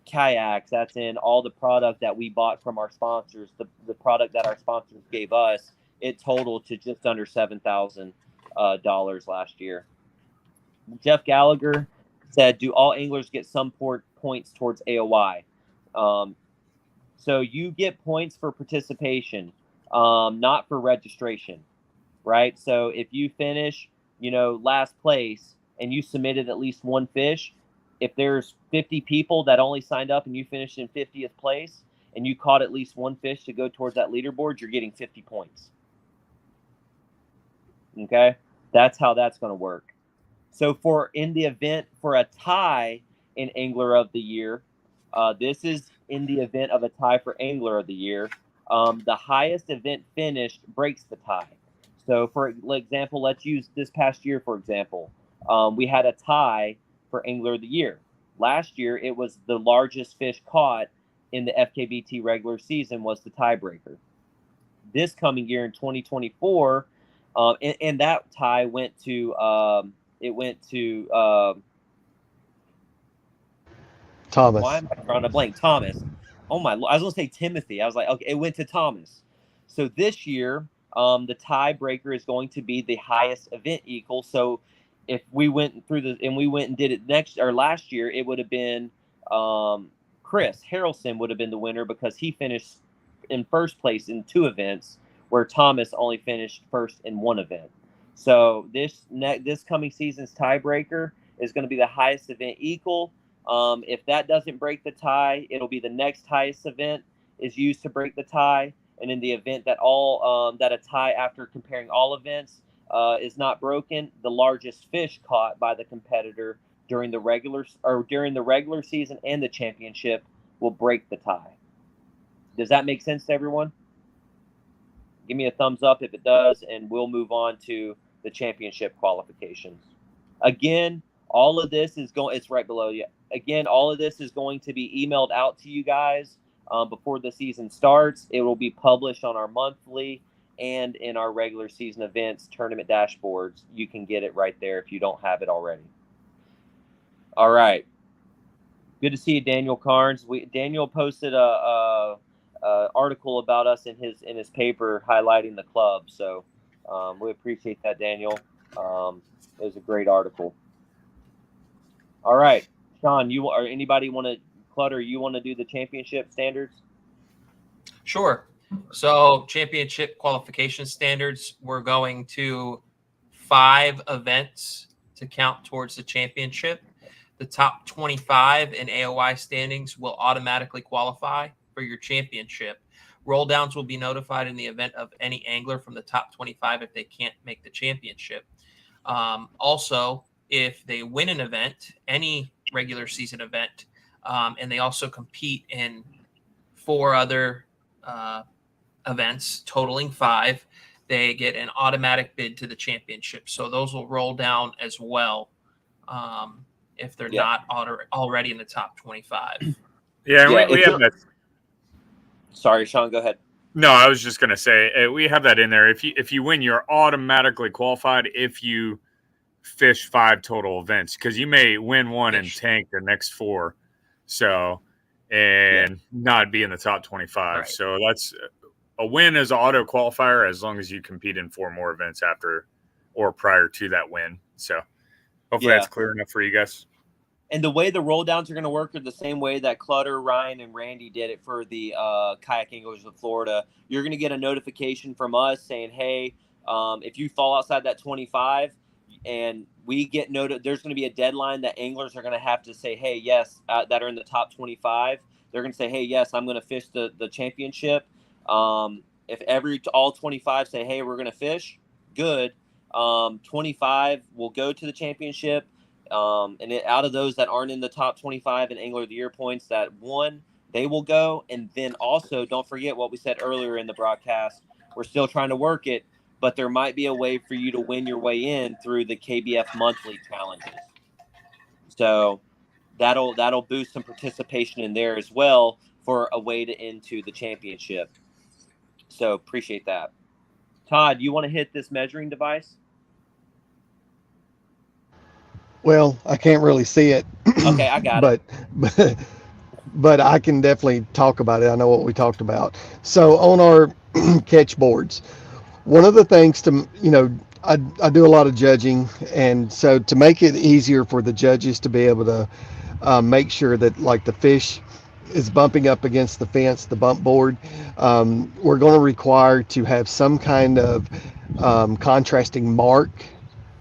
kayaks. That's in all the product that we bought from our sponsors, the product that our sponsors gave us. It totaled to just under $7,000 last year. Jeff Gallagher said, do all anglers get some points towards AOI? So you get points for participation, not for registration, right? So if you finish, last place and you submitted at least one fish, if there's 50 people that only signed up and you finished in 50th place and you caught at least one fish to go towards that leaderboard, you're getting 50 points. Okay? That's how that's going to work. So in the event for a tie in Angler of the Year, this is in the event of a tie for Angler of the Year. The highest event finished breaks the tie. So, for example, let's use this past year, for example. We had a tie for Angler of the Year. Last year, it was the largest fish caught in the FKBT regular season was the tiebreaker. This coming year in 2024, and that tie went to Thomas. Why am I drawing a blank? Thomas. Oh my! I was going to say Timothy. I was like, okay, it went to Thomas. So this year, the tiebreaker is going to be the highest event equal. So if we went through and did it last year, it would have been Chris Harrelson would have been the winner because he finished in first place in 2 events, where Thomas only finished first in 1 event. So this coming season's tiebreaker is going to be the highest event equal. If that doesn't break the tie, it'll be the next highest event is used to break the tie. And in the event that that a tie after comparing all events is not broken, the largest fish caught by the competitor during the regular season and the championship will break the tie. Does that make sense to everyone? Give me a thumbs up if it does, and we'll move on to the championship qualifications. Again, all of this is going. It's right below you. Again, all of this is going to be emailed out to you guys before the season starts. It will be published on our monthly and in our regular season events tournament dashboards. You can get it right there if you don't have it already. All right. Good to see you, Daniel Carnes. Daniel posted a article about us in his paper highlighting the club. So we appreciate that, Daniel. It was a great article. All right, Sean, you or anybody want to Clutter? You want to do the championship standards? Sure. So championship qualification standards, we're going to 5 events to count towards the championship. The top 25 in AOI standings will automatically qualify for your championship. Roll downs will be notified in the event of any angler from the top 25 if they can't make the championship. Also, if they win an event, any regular season event, and they also compete in 4 other events totaling 5, they get an automatic bid to the championship. So those will roll down as well if they're not already in the top 25. Yeah, we have that. Sorry, Sean, go ahead. No, I was just going to say we have that in there. If you win, you're automatically qualified if you fish 5 total events, because you may win one and tank the next 4, not be in the top 25. Right. So that's a win as an auto qualifier as long as you compete in 4 more events after or prior to that win. So hopefully that's clear enough for you guys. And the way the roll downs are going to work are the same way that Clutter, Ryan, and Randy did it for the Kayak Anglers of Florida. You're going to get a notification from us saying, hey, if you fall outside that 25 and we get there's going to be a deadline that anglers are going to have to say, hey, yes, that are in the top 25. They're going to say, hey, yes, I'm going to fish the championship. If all 25 say, hey, we're going to fish, good. 25 will go to the championship. Out of those that aren't in the top 25 in Angler of the Year points that won, they will go. And then also, don't forget what we said earlier in the broadcast. We're still trying to work it, but there might be a way for you to win your way in through the KBF monthly challenges. So that'll boost some participation in there as well for a way to into the championship. So appreciate that. Todd, you want to hit this measuring device? Well, I can't really see it. Okay, I got it. But I can definitely talk about it. I know what we talked about. So on our catch boards, One of the things to, I do a lot of judging, and so to make it easier for the judges to be able to make sure that like the fish is bumping up against the fence, the bump board, we're going to require to have some kind of contrasting mark,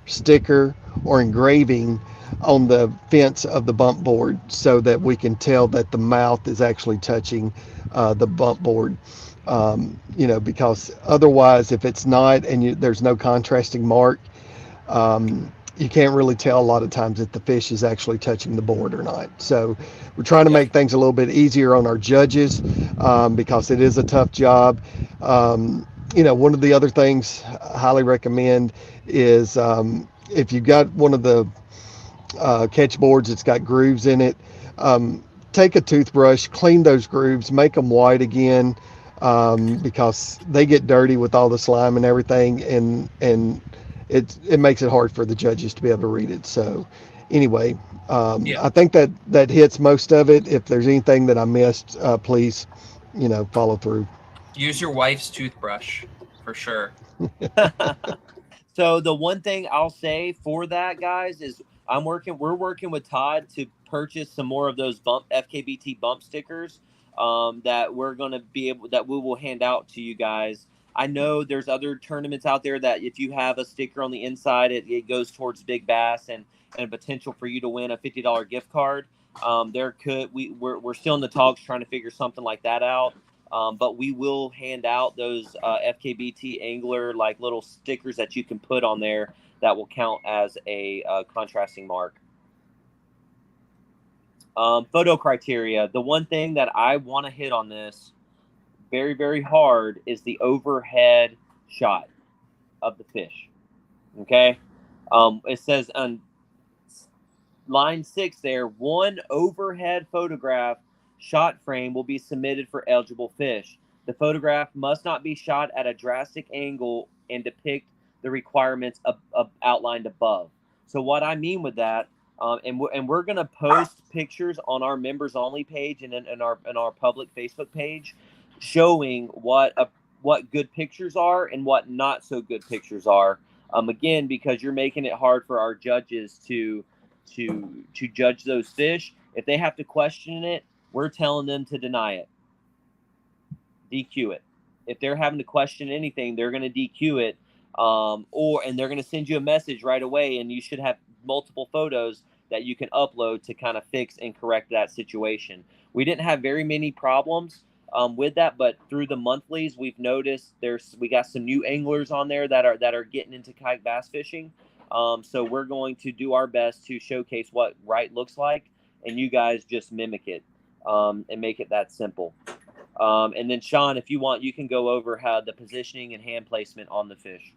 sticker, or engraving on the fence of the bump board so that we can tell that the mouth is actually touching the bump board. Because otherwise, if it's not and there's no contrasting mark, you can't really tell a lot of times if the fish is actually touching the board or not. So we're trying to make things a little bit easier on our judges because it is a tough job. One of the other things I highly recommend is if you've got one of the catch boards that's got grooves in it, take a toothbrush, clean those grooves, make them white again, because they get dirty with all the slime and everything, and it makes it hard for the judges to be able to read it. So anyway, I think that hits most of it. If there's anything that I missed, please, follow through. Use your wife's toothbrush for sure. So the one thing I'll say for that, guys, is we're working with Todd to purchase some more of those FKBT bump stickers that we're going to be able, that we will hand out to you guys. I know there's other tournaments out there that if you have a sticker on the inside, it goes towards Big Bass and potential for you to win a $50 gift card. We're still in the talks trying to figure something like that out. But we will hand out those FKBT angler like little stickers that you can put on there that will count as a contrasting mark. Photo criteria. The one thing that I want to hit on this very, very hard is the overhead shot of the fish. Okay. It says on line 6 there, one overhead photograph shot frame will be submitted for eligible fish. The photograph must not be shot at a drastic angle and depict the requirements outlined above. So what I mean with that, and we're going to post pictures on our members only page and in our public Facebook page, showing what good pictures are and what not so good pictures are. Again, because you're making it hard for our judges to judge those fish. If they have to question it, we're telling them to deny it, DQ it. If they're having to question anything, they're going to DQ it, and they're going to send you a message right away, and you should have multiple photos that you can upload to kind of fix and correct that situation. We didn't have very many problems with that, but through the monthlies, we've noticed we got some new anglers on there that are getting into kayak bass fishing. So we're going to do our best to showcase what right looks like, and you guys just mimic it. And make it that simple. And then Sean, if you want, you can go over how the positioning and hand placement on the fish.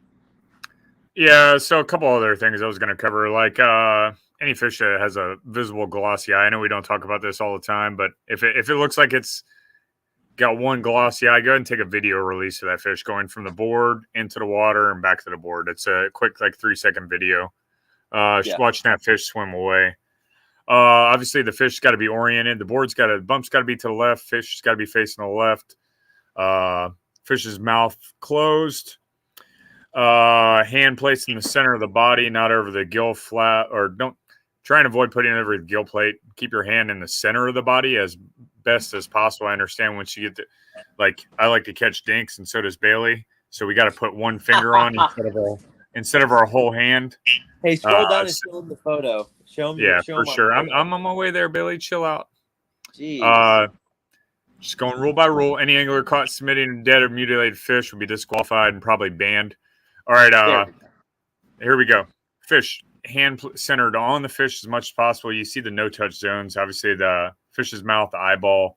Yeah, so a couple other things I was going to cover, like any fish that has a visible glossy eye. I know we don't talk about this all the time, but if it looks like it's got one glossy eye, go ahead and take a video release of that fish going from the board into the water and back to the board. It's a quick, like 3-second video. Watching that fish swim away. Obviously, the fish's got to be oriented. The bump's got to be to the left. Fish's got to be facing the left. Fish's mouth closed. Hand placed in the center of the body, not over the gill flap. Or don't try and avoid putting it over the gill plate. Keep your hand in the center of the body as best as possible. I understand once you get I like to catch dinks, and so does Bailey. So we got to put one finger on instead of our whole hand. Hey, scroll down and show them the photo. Show them. Yeah, show for them sure. I'm on my way there, Billy. Chill out. Jeez. Just going rule by rule. Any angler caught submitting a dead or mutilated fish will be disqualified and probably banned. All right, here we go. Fish, hand centered on the fish as much as possible. You see the no-touch zones. Obviously, the fish's mouth, the eyeball,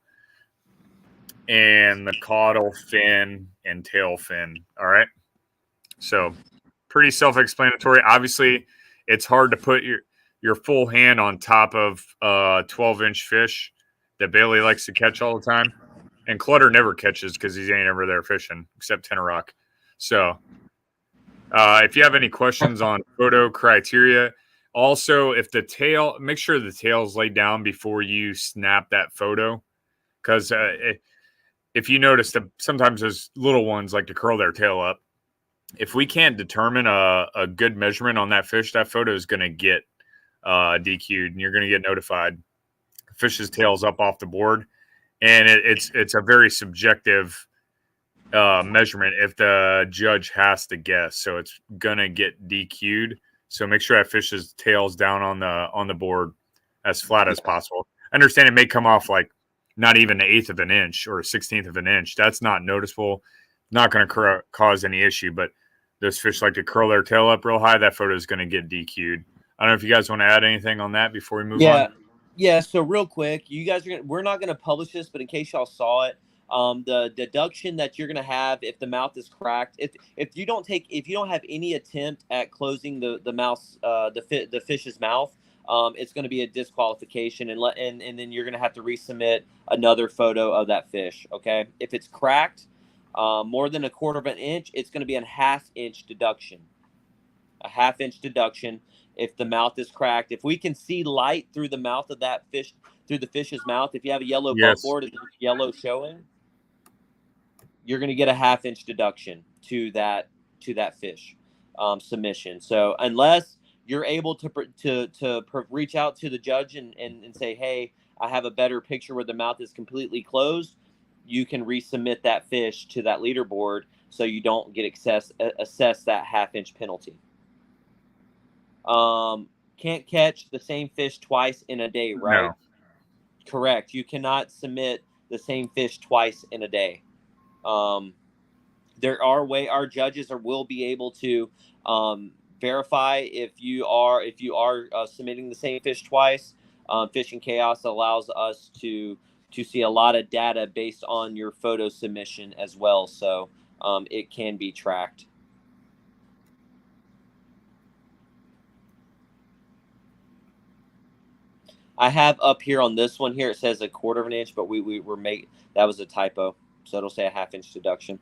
and the caudal fin and tail fin. All right? So pretty self-explanatory. Obviously, it's hard to put your full hand on top of a 12-inch fish that Bailey likes to catch all the time. And Clutter never catches because he ain't ever there fishing, except Tenor Rock. So if you have any questions on photo criteria, also make sure the tail's laid down before you snap that photo. Because if you notice that sometimes those little ones like to curl their tail up. if we can't determine a good measurement on that fish, that photo is going to get DQ'd, and you're going to get notified. Fish's tail's up off the board, and it's a very subjective measurement if the judge has to guess, so it's gonna get DQ'd. So make sure that fish's tail's down on the board as flat as possible. I understand it may come off like not even an eighth of an inch or a 16th of an inch. That's not noticeable, not going to cause any issue. But those fish like to curl their tail up real high. That photo is going to get DQ'd. I don't know if you guys want to add anything on that before we move on. Yeah. So real quick, you guys we're not going to publish this, but in case y'all saw it, the deduction that you're going to have if the mouth is cracked, if you don't have any attempt at closing the mouth, the fish's mouth, it's going to be a disqualification, and then you're going to have to resubmit another photo of that fish. Okay, if it's cracked more than a quarter of an inch, it's going to be a half-inch deduction. A half-inch deduction if the mouth is cracked. If we can see light through the mouth of that fish, through the fish's mouth, if you have a yellow butt board and yellow showing, you're going to get a half-inch deduction to that fish submission. So unless you're able to reach out to the judge and say, hey, I have a better picture where the mouth is completely closed, you can resubmit that fish to that leaderboard so you don't get assessed that half-inch penalty. Can't catch the same fish twice in a day, right? No. Correct. You cannot submit the same fish twice in a day. There are our judges will be able to verify if you are submitting the same fish twice. Fishing Chaos allows us to see a lot of data based on your photo submission as well, so it can be tracked. I have up here on this one here, it says a quarter of an inch, but that was a typo. So it'll say a half-inch deduction.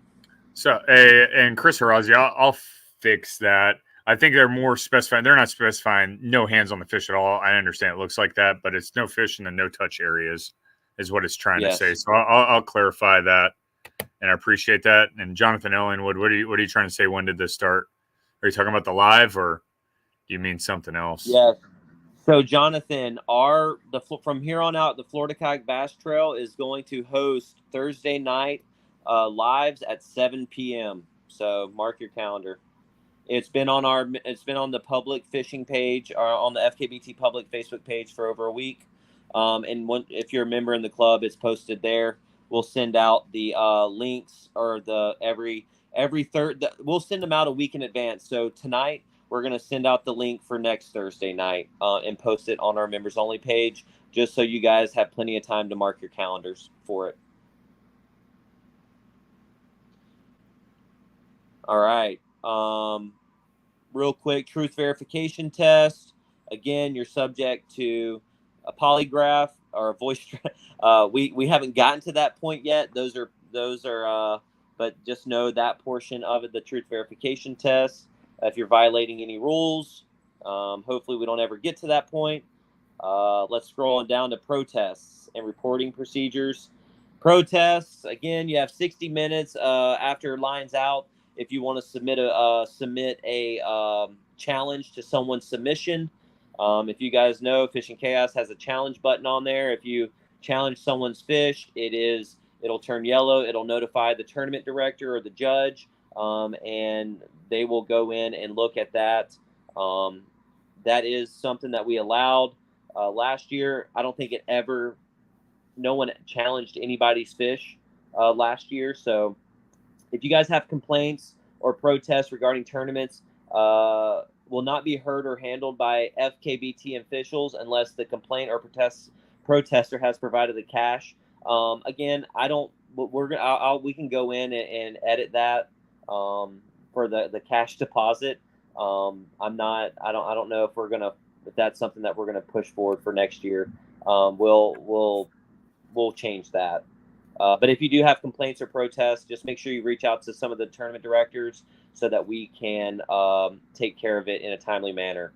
So, and Chris Harazi, I'll fix that. I think they're more specifying. They're not specifying no hands on the fish at all. I understand it looks like that, but it's no fish in the no-touch areas is what it's trying to say. So I'll clarify that, and I appreciate that. And Jonathan Ellingwood, what are you trying to say? When did this start? Are you talking about the live, or do you mean something else? Yes. So, Jonathan, from here on out, the Florida Kayak Bass Trail is going to host Thursday night lives at 7 p.m. So, mark your calendar. It's been on the public fishing page or on the FKBT public Facebook page for over a week. If you're a member in the club, it's posted there. We'll send out the links or every third. We'll send them out a week in advance. So tonight, we're going to send out the link for next Thursday night and post it on our members only page, just so you guys have plenty of time to mark your calendars for it. All right. Real quick, truth verification test. Again, you're subject to a polygraph or a voice. We haven't gotten to that point yet. Those are. But just know that portion of it, the truth verification test. If you're violating any rules, hopefully we don't ever get to that point. Let's scroll on down to protests and reporting procedures. Protests, again, you have 60 minutes after line's out. If you want to submit a challenge to someone's submission, if you guys know, Fishing Chaos has a challenge button on there. If you challenge someone's fish, it'll turn yellow. It'll notify the tournament director or the judge, and they will go in and look at that. That is something that we allowed last year. I don't think no one challenged anybody's fish last year. So if you guys have complaints or protests regarding tournaments, will not be heard or handled by FKBT officials unless the complaint or protester has provided the cash. Again, we can go in and edit that for the cash deposit. I don't know if that's something that we're gonna push forward for next year. We'll change that. But if you do have complaints or protests, just make sure you reach out to some of the tournament directors so that we can take care of it in a timely manner.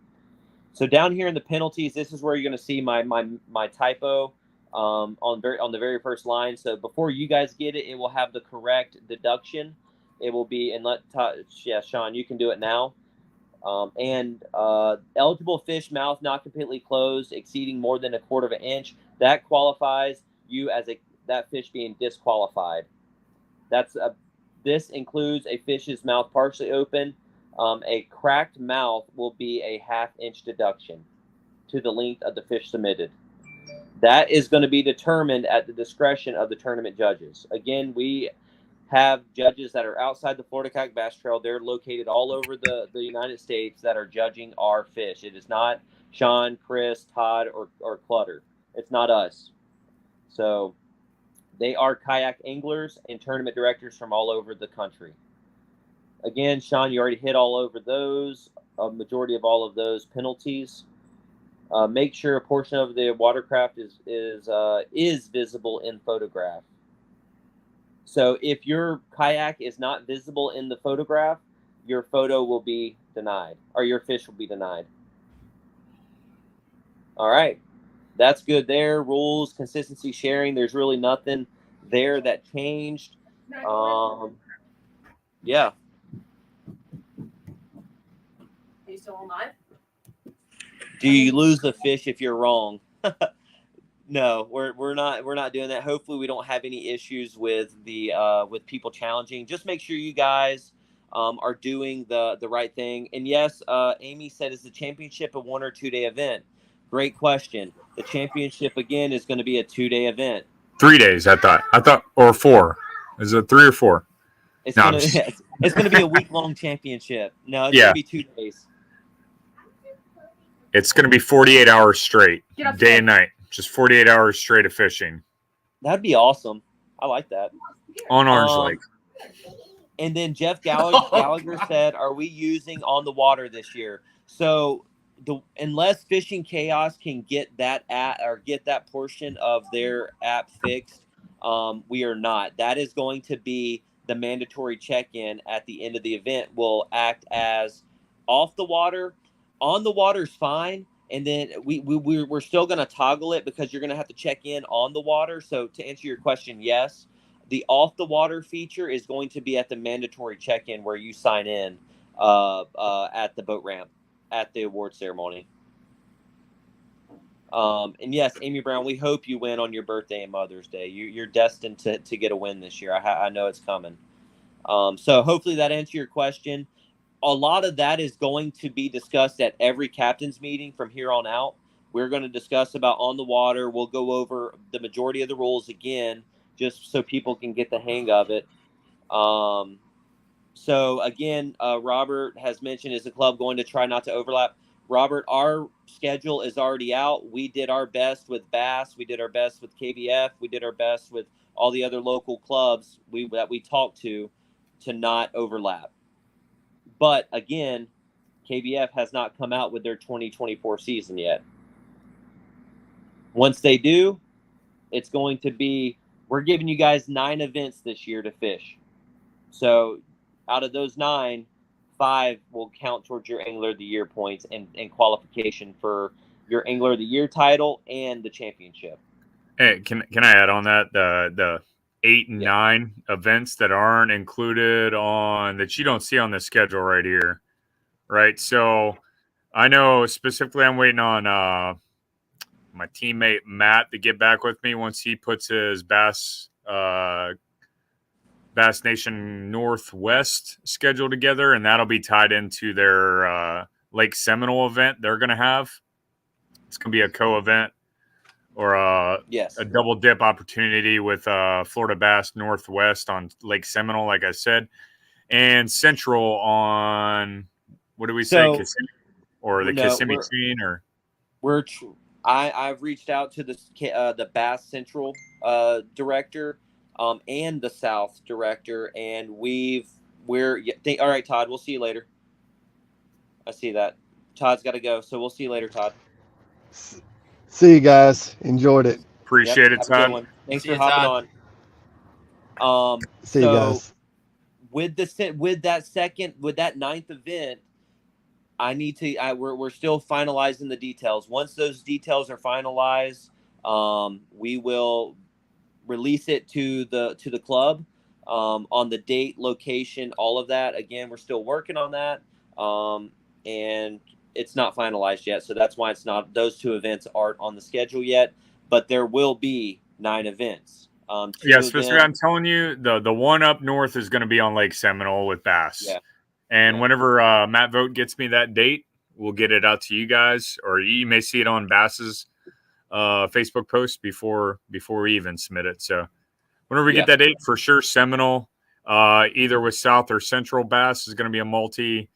So down here in the penalties, this is where you're going to see my typo on the very first line. So before you guys get it, it will have the correct deduction. It will be, and Sean, you can do it now. Eligible fish mouth not completely closed, exceeding more than 1/4 of an inch, that qualifies you as that fish being disqualified. This includes a fish's mouth partially open. A cracked mouth will be a 1/2 inch deduction to the length of the fish submitted. That is going to be determined at the discretion of the tournament judges. Again, we have judges that are outside the Florida Kayak Bass Trail. They're located all over the United States that are judging our fish. It is not Sean, Chris, Todd, or Clutter. It's not us. So they are kayak anglers and tournament directors from all over the country. Again, Sean, you already hit all over those, a majority of all of those penalties. Make sure a portion of the watercraft is visible in photograph. So if your kayak is not visible in the photograph, your photo will be denied, or your fish will be denied. All right. That's good there. Rules, consistency, sharing. There's really nothing there that changed. Yeah. Are you still on live? Do you lose the fish if you're wrong? No, we're not doing that. Hopefully, we don't have any issues with with people challenging. Just make sure you guys are doing the right thing. And yes, Amy said, is the championship a 1 or 2 day event? Great question. The championship again is going to be a 2-day event. 3 days, I thought, or 4. Is it 3 or 4? It's gonna be a week-long championship. No, it's gonna be 2 days. It's gonna be 48 hours straight, day and night. Just 48 hours straight of fishing. That'd be awesome. I like that. On Orange Lake. And then Jeff Gallagher said, "Are we using on the water this year?" So, unless Fishing Chaos can get that portion of their app fixed, we are not. That is going to be the mandatory check-in at the end of the event. Will act as off the water. On the water is fine. And then we're still going to toggle it because you're going to have to check in on the water. So to answer your question, yes, the off the water feature is going to be at the mandatory check-in where you sign in at the boat ramp at the award ceremony. And yes, Amy Brown, we hope you win on your birthday and Mother's Day. You're destined to get a win this year. I know it's coming. So hopefully that answered your question. A lot of that is going to be discussed at every captain's meeting from here on out. We're going to discuss about on the water. We'll go over the majority of the rules again, just so people can get the hang of it. So again, Robert has mentioned, is the club going to try not to overlap? Robert, our schedule is already out. We did our best with Bass. We did our best with KBF. We did our best with all the other local clubs that we talked to not overlap. But again, KBF has not come out with their 2024 season yet. Once they do, it's going to be, we're giving you guys 9 events this year to fish. So out of those 9, 5 will count towards your Angler of the Year points and qualification for your Angler of the Year title and the championship. Hey, can I add on that the 8 and 9 events that aren't included that you don't see on the schedule right here, right? So I know specifically I'm waiting on my teammate Matt to get back with me once he puts his Bass Nation Northwest schedule together, and that'll be tied into their Lake Seminole event they're going to have. It's going to be a co-event or a double dip opportunity with Florida Bass Northwest on Lake Seminole, like I said, and Central on, what do we say, Kissimmee? Or the Kissimmee chain? Or I've reached out to the Bass Central director and the South director, and all right, Todd, we'll see you later. I see that. Todd's got to go, so we'll see you later, Todd. See you guys. Enjoyed it. Appreciate it, Todd. Thanks for hopping on. See you guys. With that 9th event, we're still finalizing the details. Once those details are finalized, we will release it to the club. on the date, location, all of that. Again, we're still working on that, and it's not finalized yet. So that's why it's not. Those 2 events aren't on the schedule yet, but there will be 9 events. 2 Yeah, of specifically, them, I'm telling you, the one up north is going to be on Lake Seminole with bass. yeah. And Yeah. whenever Matt Vogt gets me that date, we'll get it out to you guys, or you may see it on Bass's Facebook post before we even submit it. So whenever we get that date, for sure, Seminole, either with South or Central Bass, is going to be a multi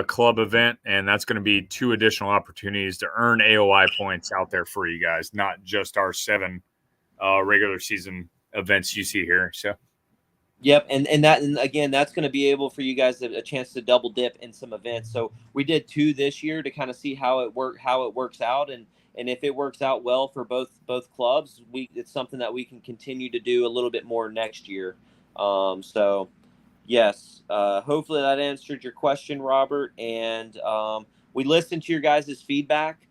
club event, and that's going to be 2 additional opportunities to earn AOI points out there for you guys, not just our 7 regular season events you see here. So. Yep, and again, that's going to be able for you guys a chance to double dip in some events. So we did 2 this year to kind of see how it works out, and if it works out well for both clubs, it's something that we can continue to do a little bit more next year. So yes, hopefully that answered your question, Robert. And we listened to your guys' feedback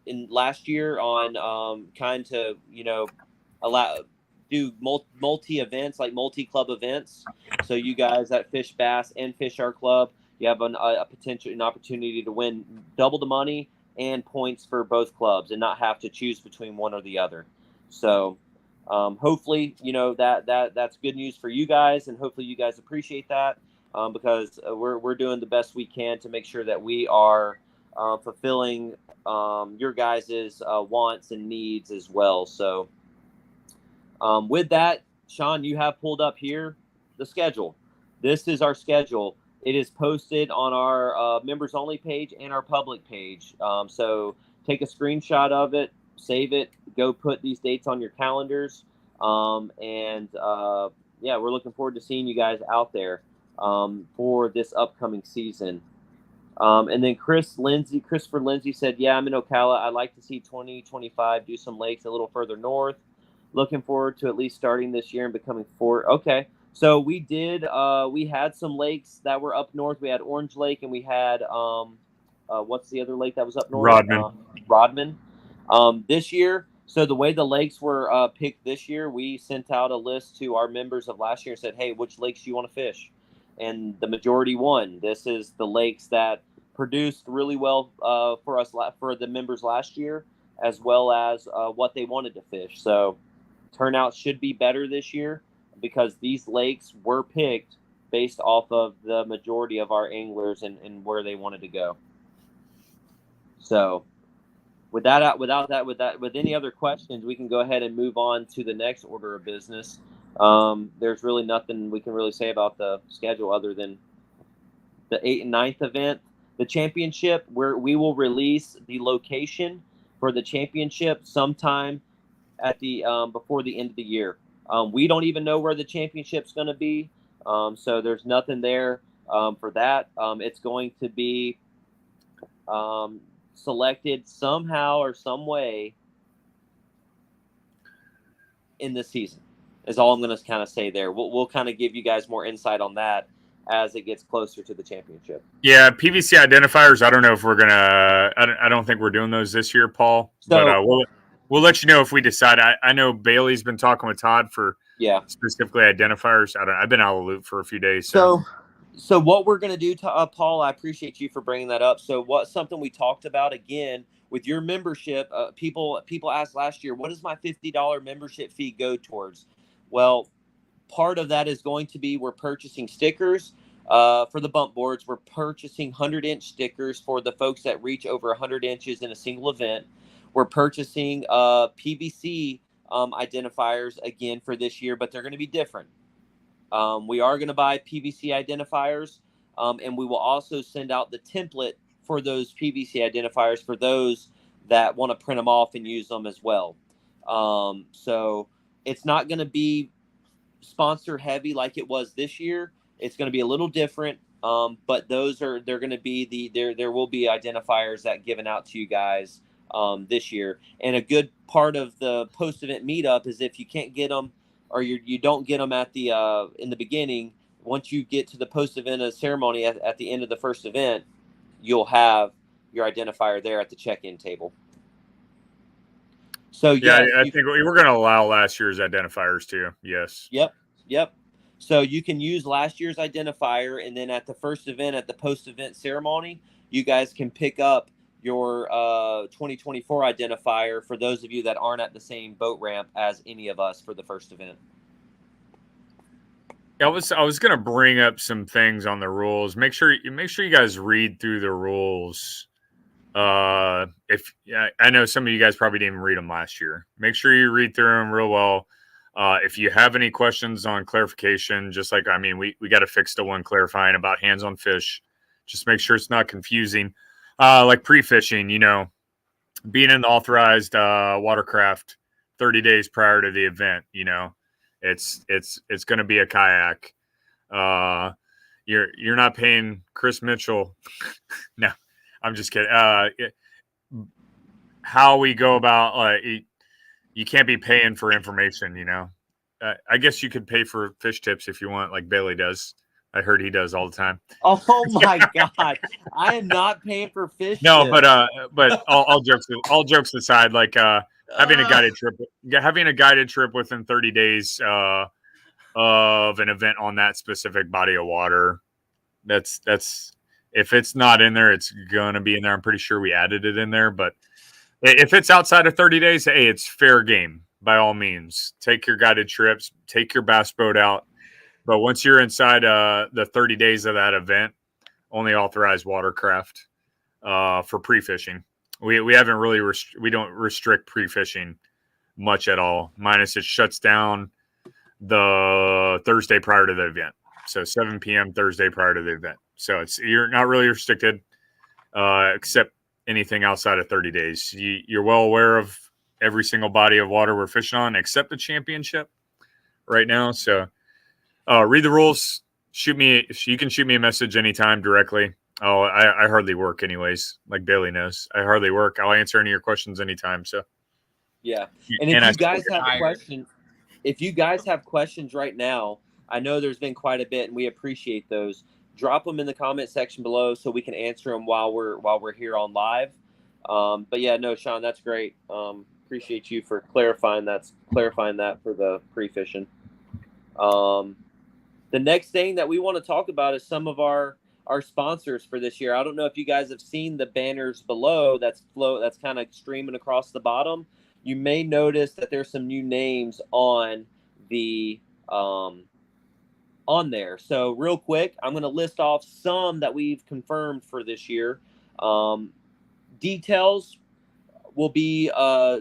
in last year on kind of do multi events, like multi club events. So you guys that fish bass and fish our club, you have an opportunity to win double the money and points for both clubs, and not have to choose between one or the other. So hopefully, that's good news for you guys, and hopefully you guys appreciate that, because we're doing the best we can to make sure that we are fulfilling your guys' wants and needs as well. So with that, Sean, you have pulled up here the schedule. This is our schedule. It is posted on our members only page and our public page. So take a screenshot of it, save it, go put these dates on your calendars. And we're looking forward to seeing you guys out there for this upcoming season. And then Christopher Lindsay said, yeah, I'm in Ocala. I'd like to see 2025 do some lakes a little further north. Looking forward to at least starting this year and becoming 4. Okay. So we did, we had some lakes that were up north. We had Orange Lake, and we had, what's the other lake that was up north? Rodman. This year, so the way the lakes were picked this year, we sent out a list to our members of last year and said, hey, which lakes do you want to fish? And the majority won. This is the lakes that produced really well for us, for the members last year, as well as what they wanted to fish. So turnout should be better this year, because these lakes were picked based off of the majority of our anglers and where they wanted to go. So with any other questions, we can go ahead and move on to the next order of business. There's really nothing we can really say about the schedule other than the 8th and 9th event. The championship, where we will release the location for the championship sometime at the before the end of the year. We don't even know where the championship's going to be, so there's nothing there for that. It's going to be selected somehow or some way in this season, is all I'm going to kind of say there. We'll kind of give you guys more insight on that as it gets closer to the championship. Yeah, PVC identifiers, I don't know if we're going to – I don't think we're doing those this year, Paul. So, but we'll let you know if we decide. I know Bailey's been talking with Todd for specifically identifiers. I've been out of the loop for a few days. So what we're going to do, Paul, I appreciate you for bringing that up. So something we talked about, again, with your membership, people asked last year, what does my $50 membership fee go towards? Well, part of that is going to be we're purchasing stickers for the bump boards. We're purchasing 100-inch stickers for the folks that reach over 100 inches in a single event. We're purchasing PVC identifiers again for this year, but they're going to be different. We are going to buy PVC identifiers, and we will also send out the template for those PVC identifiers for those that want to print them off and use them as well. So it's not going to be sponsor heavy like it was this year. It's going to be a little different, but they're going to be there will be identifiers that given out to you guys this year. And a good part of the post-event meetup is if you can't get them, or you don't get them at the in the beginning, once you get to the post-event ceremony at the end of the first event, you'll have your identifier there at the check-in table. So I think we're going to allow last year's identifiers too. Yes. Yep. Yep. So you can use last year's identifier, and then at the first event, at the post-event ceremony, you guys can pick up your 2024 identifier for those of you that aren't at the same boat ramp as any of us for the first event. I was gonna bring up some things on the rules. Make sure you guys read through the rules. If I know some of you guys probably didn't even read them last year. Make sure you read through them real well. If you have any questions on clarification, just like we got to fix the one clarifying about hands on fish. Just make sure it's not confusing. Like pre-fishing, being an authorized watercraft 30 days prior to the event, it's going to be a kayak. You're not paying Chris Mitchell. No, I'm just kidding. How we go about you can't be paying for information. I guess you could pay for fish tips if you want, like Bailey does. I heard he does all the time. Oh my God! I am not paying for fish. No, tips. but all jokes aside, like having a guided trip within 30 days of an event on that specific body of water. That's if it's not in there, it's gonna be in there. I'm pretty sure we added it in there, but if it's outside of 30 days, hey, it's fair game by all means. Take your guided trips, take your bass boat out. But once you're inside the 30 days of that event, only authorized watercraft for pre-fishing. We haven't really we don't restrict pre-fishing much at all. Minus it shuts down the Thursday prior to the event. So 7 p.m. Thursday prior to the event. So you're not really restricted except anything outside of 30 days. You're well aware of every single body of water we're fishing on except the championship right now. So read the rules. You can shoot me a message anytime directly. Oh, I hardly work anyways. Like Bailey knows, I hardly work. I'll answer any of your questions anytime. So yeah. And if you guys have questions right now, I know there's been quite a bit, and we appreciate those. Drop them in the comment section below so we can answer them while we're here on live. But yeah, no, Sean, that's great. Appreciate you for clarifying that for the pre-fishing. The next thing that we want to talk about is some of our sponsors for this year. I don't know if you guys have seen the banners below that's kind of streaming across the bottom. You may notice that there's some new names on the on there. So real quick, I'm going to list off some that we've confirmed for this year. Details will be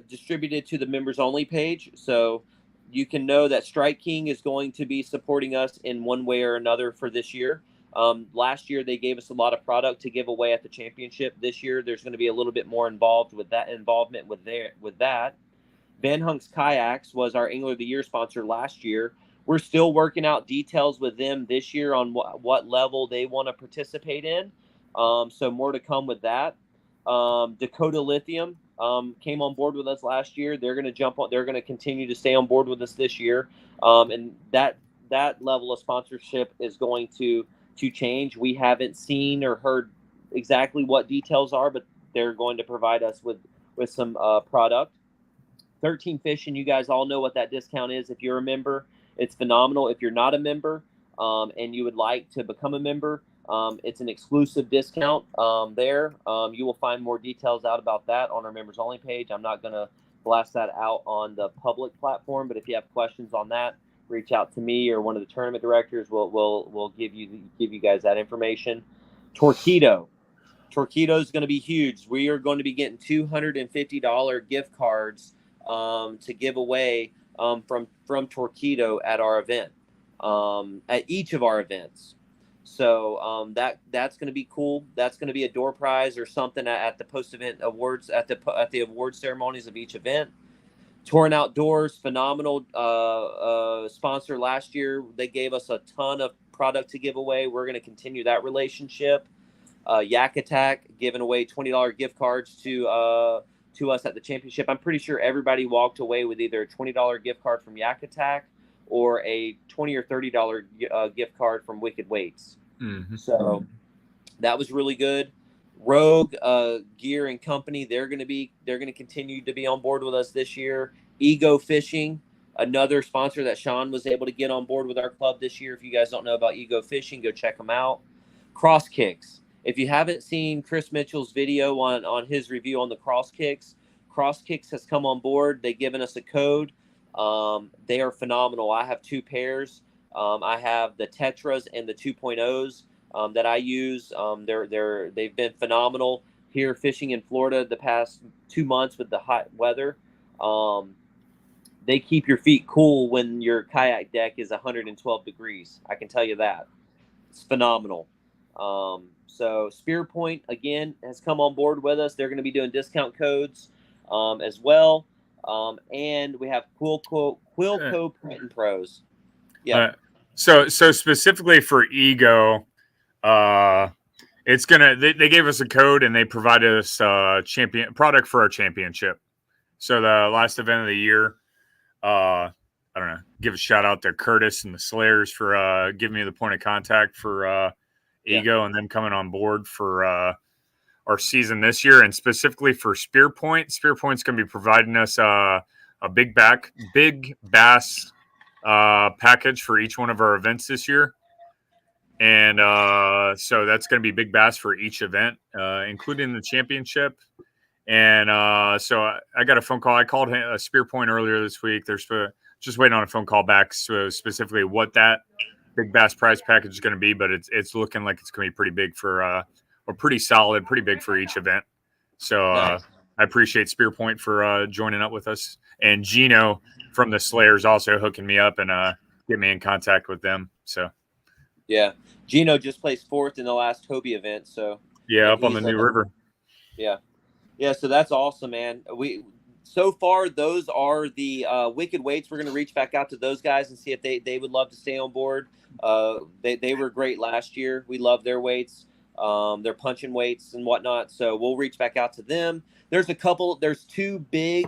distributed to the members only page. So you can know that Strike King is going to be supporting us in one way or another for this year. Last year, they gave us a lot of product to give away at the championship. This year, there's going to be a little bit more involved with that with that. Van Hunk's Kayaks was our Angler of the Year sponsor last year. We're still working out details with them this year on what level they want to participate in. So more to come with that. Dakota Lithium came on board with us last year. They're going to continue to stay on board with us this year. And that level of sponsorship is going to change. We haven't seen or heard exactly what details are, but they're going to provide us with some product. 13 Fishing, you guys all know what that discount is. If you're a member, it's phenomenal. If you're not a member and you would like to become a member, it's an exclusive discount there. You will find more details out about that on our members only page. I'm not going to blast that out on the public platform, but if you have questions on that, reach out to me or one of the tournament directors. We'll give you guys that information. Torqeedo is going to be huge. We are going to be getting $250 gift cards to give away from Torqeedo at our event, at each of our events. So that's going to be cool. That's going to be a door prize or something at the post-event awards at the award ceremonies of each event. Torn Outdoors, phenomenal sponsor last year. They gave us a ton of product to give away. We're going to continue that relationship. Yak Attack giving away $20 gift cards to us at the championship. I'm pretty sure everybody walked away with either a $20 gift card from Yak Attack or a $20 or $30 gift card from Wicked Weights. Mm-hmm. So that was really good. Rogue Gear and Company, they're going to continue to be on board with us this year. Ego Fishing, Another sponsor that Sean was able to get on board with our club this year. If you guys don't know about Ego Fishing, go check them out. Cross Kicks. If you haven't seen Chris Mitchell's video on his review on the Cross Kicks has come on board. They've given us a code. They are phenomenal. I have 2 pairs. I have the Tetras and the 2.0s that I use. They've been phenomenal here fishing in Florida the past 2 months with the hot weather. They keep your feet cool when your kayak deck is 112 degrees. I can tell you that. It's phenomenal. So Spear Point, again, has come on board with us. They're going to be doing discount codes as well. And we have Quilco Print and Pros. Yeah. So specifically for Ego, it's gonna. They gave us a code and they provided us champion product for our championship. So the last event of the year, I don't know. Give a shout out to Curtis and the Slayers for giving me the point of contact for Ego and them coming on board for our season this year, and specifically for Spear Point. Spear Point's going to be providing us a big bass package for each one of our events this year. And so that's going to be big bass for each event, including the championship. And so I got a phone call. I called Spear Point earlier this week. There's just waiting on a phone call back, so specifically what that big bass prize package is going to be. But it's looking like it's going to be pretty big or pretty solid, pretty big for each event. So Nice. I appreciate Spear Point for joining up with us, and Gino from the Slayers also hooking me up and get me in contact with them. So Yeah. Gino just placed 4th in the last Hobie event. So yeah, up on the New River. Yeah. Yeah. So that's awesome, man. So far, those are the Wicked Weights. We're going to reach back out to those guys and see if they would love to stay on board. They were great last year. We love their weights, their punching weights and whatnot. So we'll reach back out to them. There's 2 big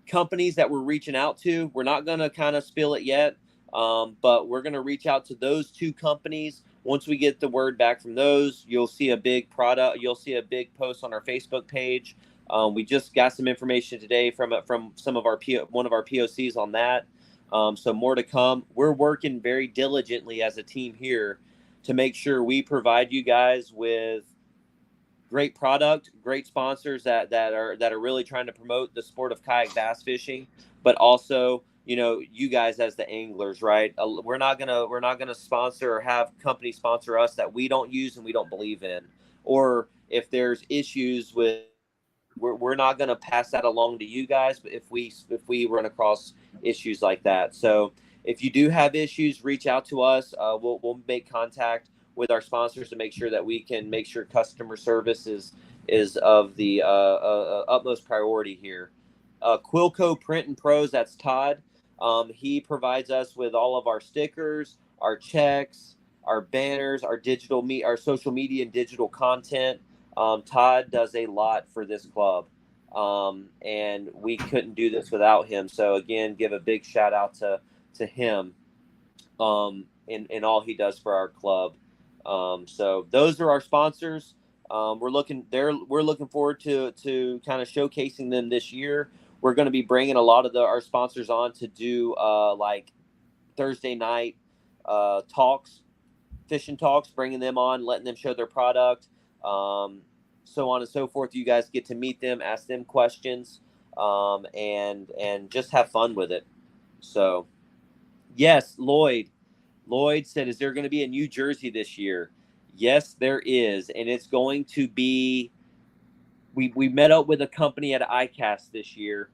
companies that we're reaching out to. We're not going to kind of spill it yet, but we're going to reach out to those 2 companies. Once we get the word back from those, you'll see a big product. You'll see a big post on our Facebook page. We just got some information today from some of one of our POCs on that. So more to come. We're working very diligently as a team here to make sure we provide you guys with great product, great sponsors that are really trying to promote the sport of kayak bass fishing, but also, you guys as the anglers, right? We're not gonna sponsor or have companies sponsor us that we don't use and we don't believe in, or if there's issues with. We're not going to pass that along to you guys, but if we run across issues like that. So if you do have issues, reach out to us. We'll make contact with our sponsors to make sure that we can make sure customer service is of the utmost priority here. Quilco Print and Pros, that's Todd. He provides us with all of our stickers, our checks, our banners, our social media and digital content. Todd does a lot for this club, and we couldn't do this without him. So again, give a big shout out to him in all he does for our club. So those are our sponsors. We're looking forward to kind of showcasing them this year. We're going to be bringing a lot of our sponsors on to do like Thursday night fishing talks, bringing them on, letting them show their product. So on and so forth. You guys get to meet them, ask them questions, and just have fun with it. So, yes, Lloyd said, is there going to be a New Jersey this year? Yes, there is, and it's going to be. We met up with a company at ICAST this year,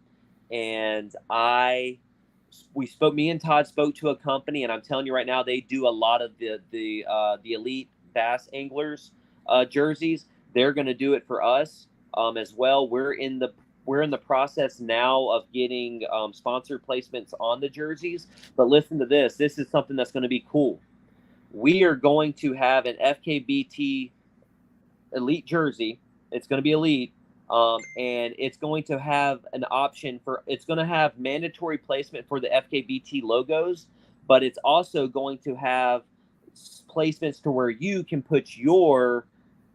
and me and Todd spoke to a company, and I'm telling you right now, they do a lot of the elite bass anglers jerseys. They're going to do it for us as well. We're in the process now of getting sponsored placements on the jerseys. But listen to this. This is something that's going to be cool. We are going to have an FKBT elite jersey. It's going to be elite. And it's going to have an option it's going to have mandatory placement for the FKBT logos, but it's also going to have placements to where you can put your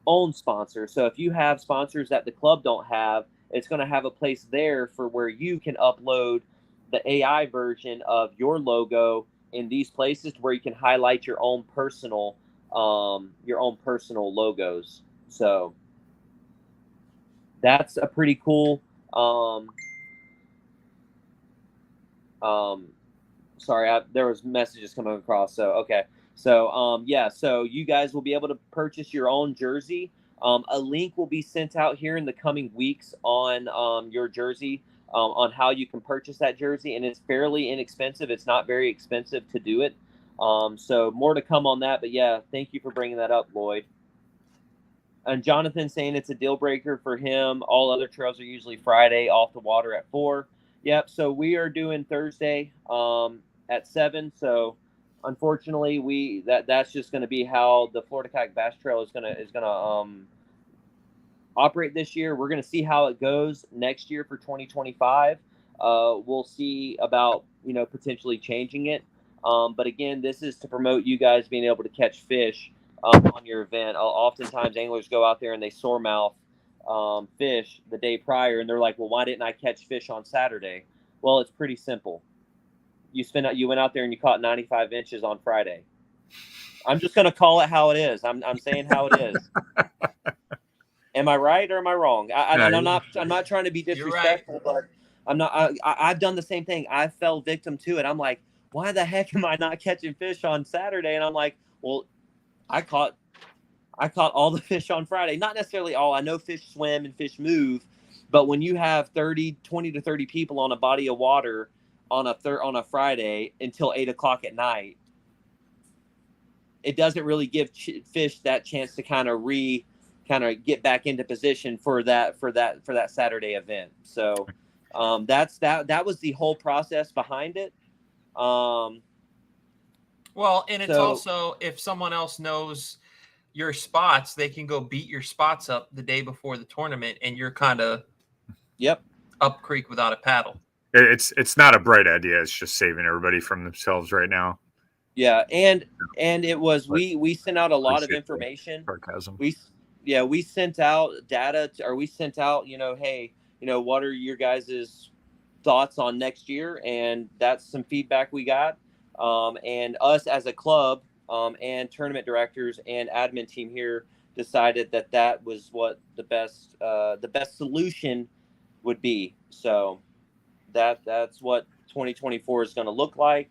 own sponsor. So if you have sponsors that the club don't have, it's going to have a place there for where you can upload the AI version of your logo in these places where you can highlight your own personal logos. So that's a pretty cool. Sorry, there was messages coming across. So okay, so yeah, so you guys will be able to purchase your own jersey. A link will be sent out here in the coming weeks on your jersey, on how you can purchase that jersey, and it's fairly inexpensive. It's not very expensive to do it. So more to come on that, but yeah, thank you for bringing that up, Lloyd. And Jonathan saying it's a deal breaker for him. All other trails are usually Friday off the water at 4. Yep. So we are doing Thursday at 7. So unfortunately, that's just going to be how the Florida Kayak Bass Trail is gonna operate this year. We're going to see how it goes next year for 2025. We'll see about potentially changing it. But again, this is to promote you guys being able to catch fish on your event. Oftentimes, anglers go out there and they sore mouth fish the day prior, and they're like, "Well, why didn't I catch fish on Saturday?" Well, it's pretty simple. You went out there and you caught 95 inches on Friday. I'm just going to call it how it is. I'm saying how it is. Am I right or am I wrong? I'm not trying to be disrespectful, but I'm not. I've done the same thing. I fell victim to it. I'm like, why the heck am I not catching fish on Saturday? And I'm like, well, I caught all the fish on Friday. Not necessarily all. I know fish swim and fish move, but when you have 20 to 30 people on a body of water on a Friday until 8 o'clock at night, it doesn't really give fish that chance to kind of get back into position for that Saturday event. So that was the whole process behind it. Well, and it's also, if someone else knows your spots, they can go beat your spots up the day before the tournament, and you're kind of up creek without a paddle. It's not a bright idea. It's just saving everybody from themselves right now. Yeah, and it was we sent out a lot of information. Sarcasm. We sent out data, or we sent out, hey, what are your guys' thoughts on next year? And that's some feedback we got. And us as a club and tournament directors and admin team here decided that was what the best solution would be. So that's what 2024 is going to look like.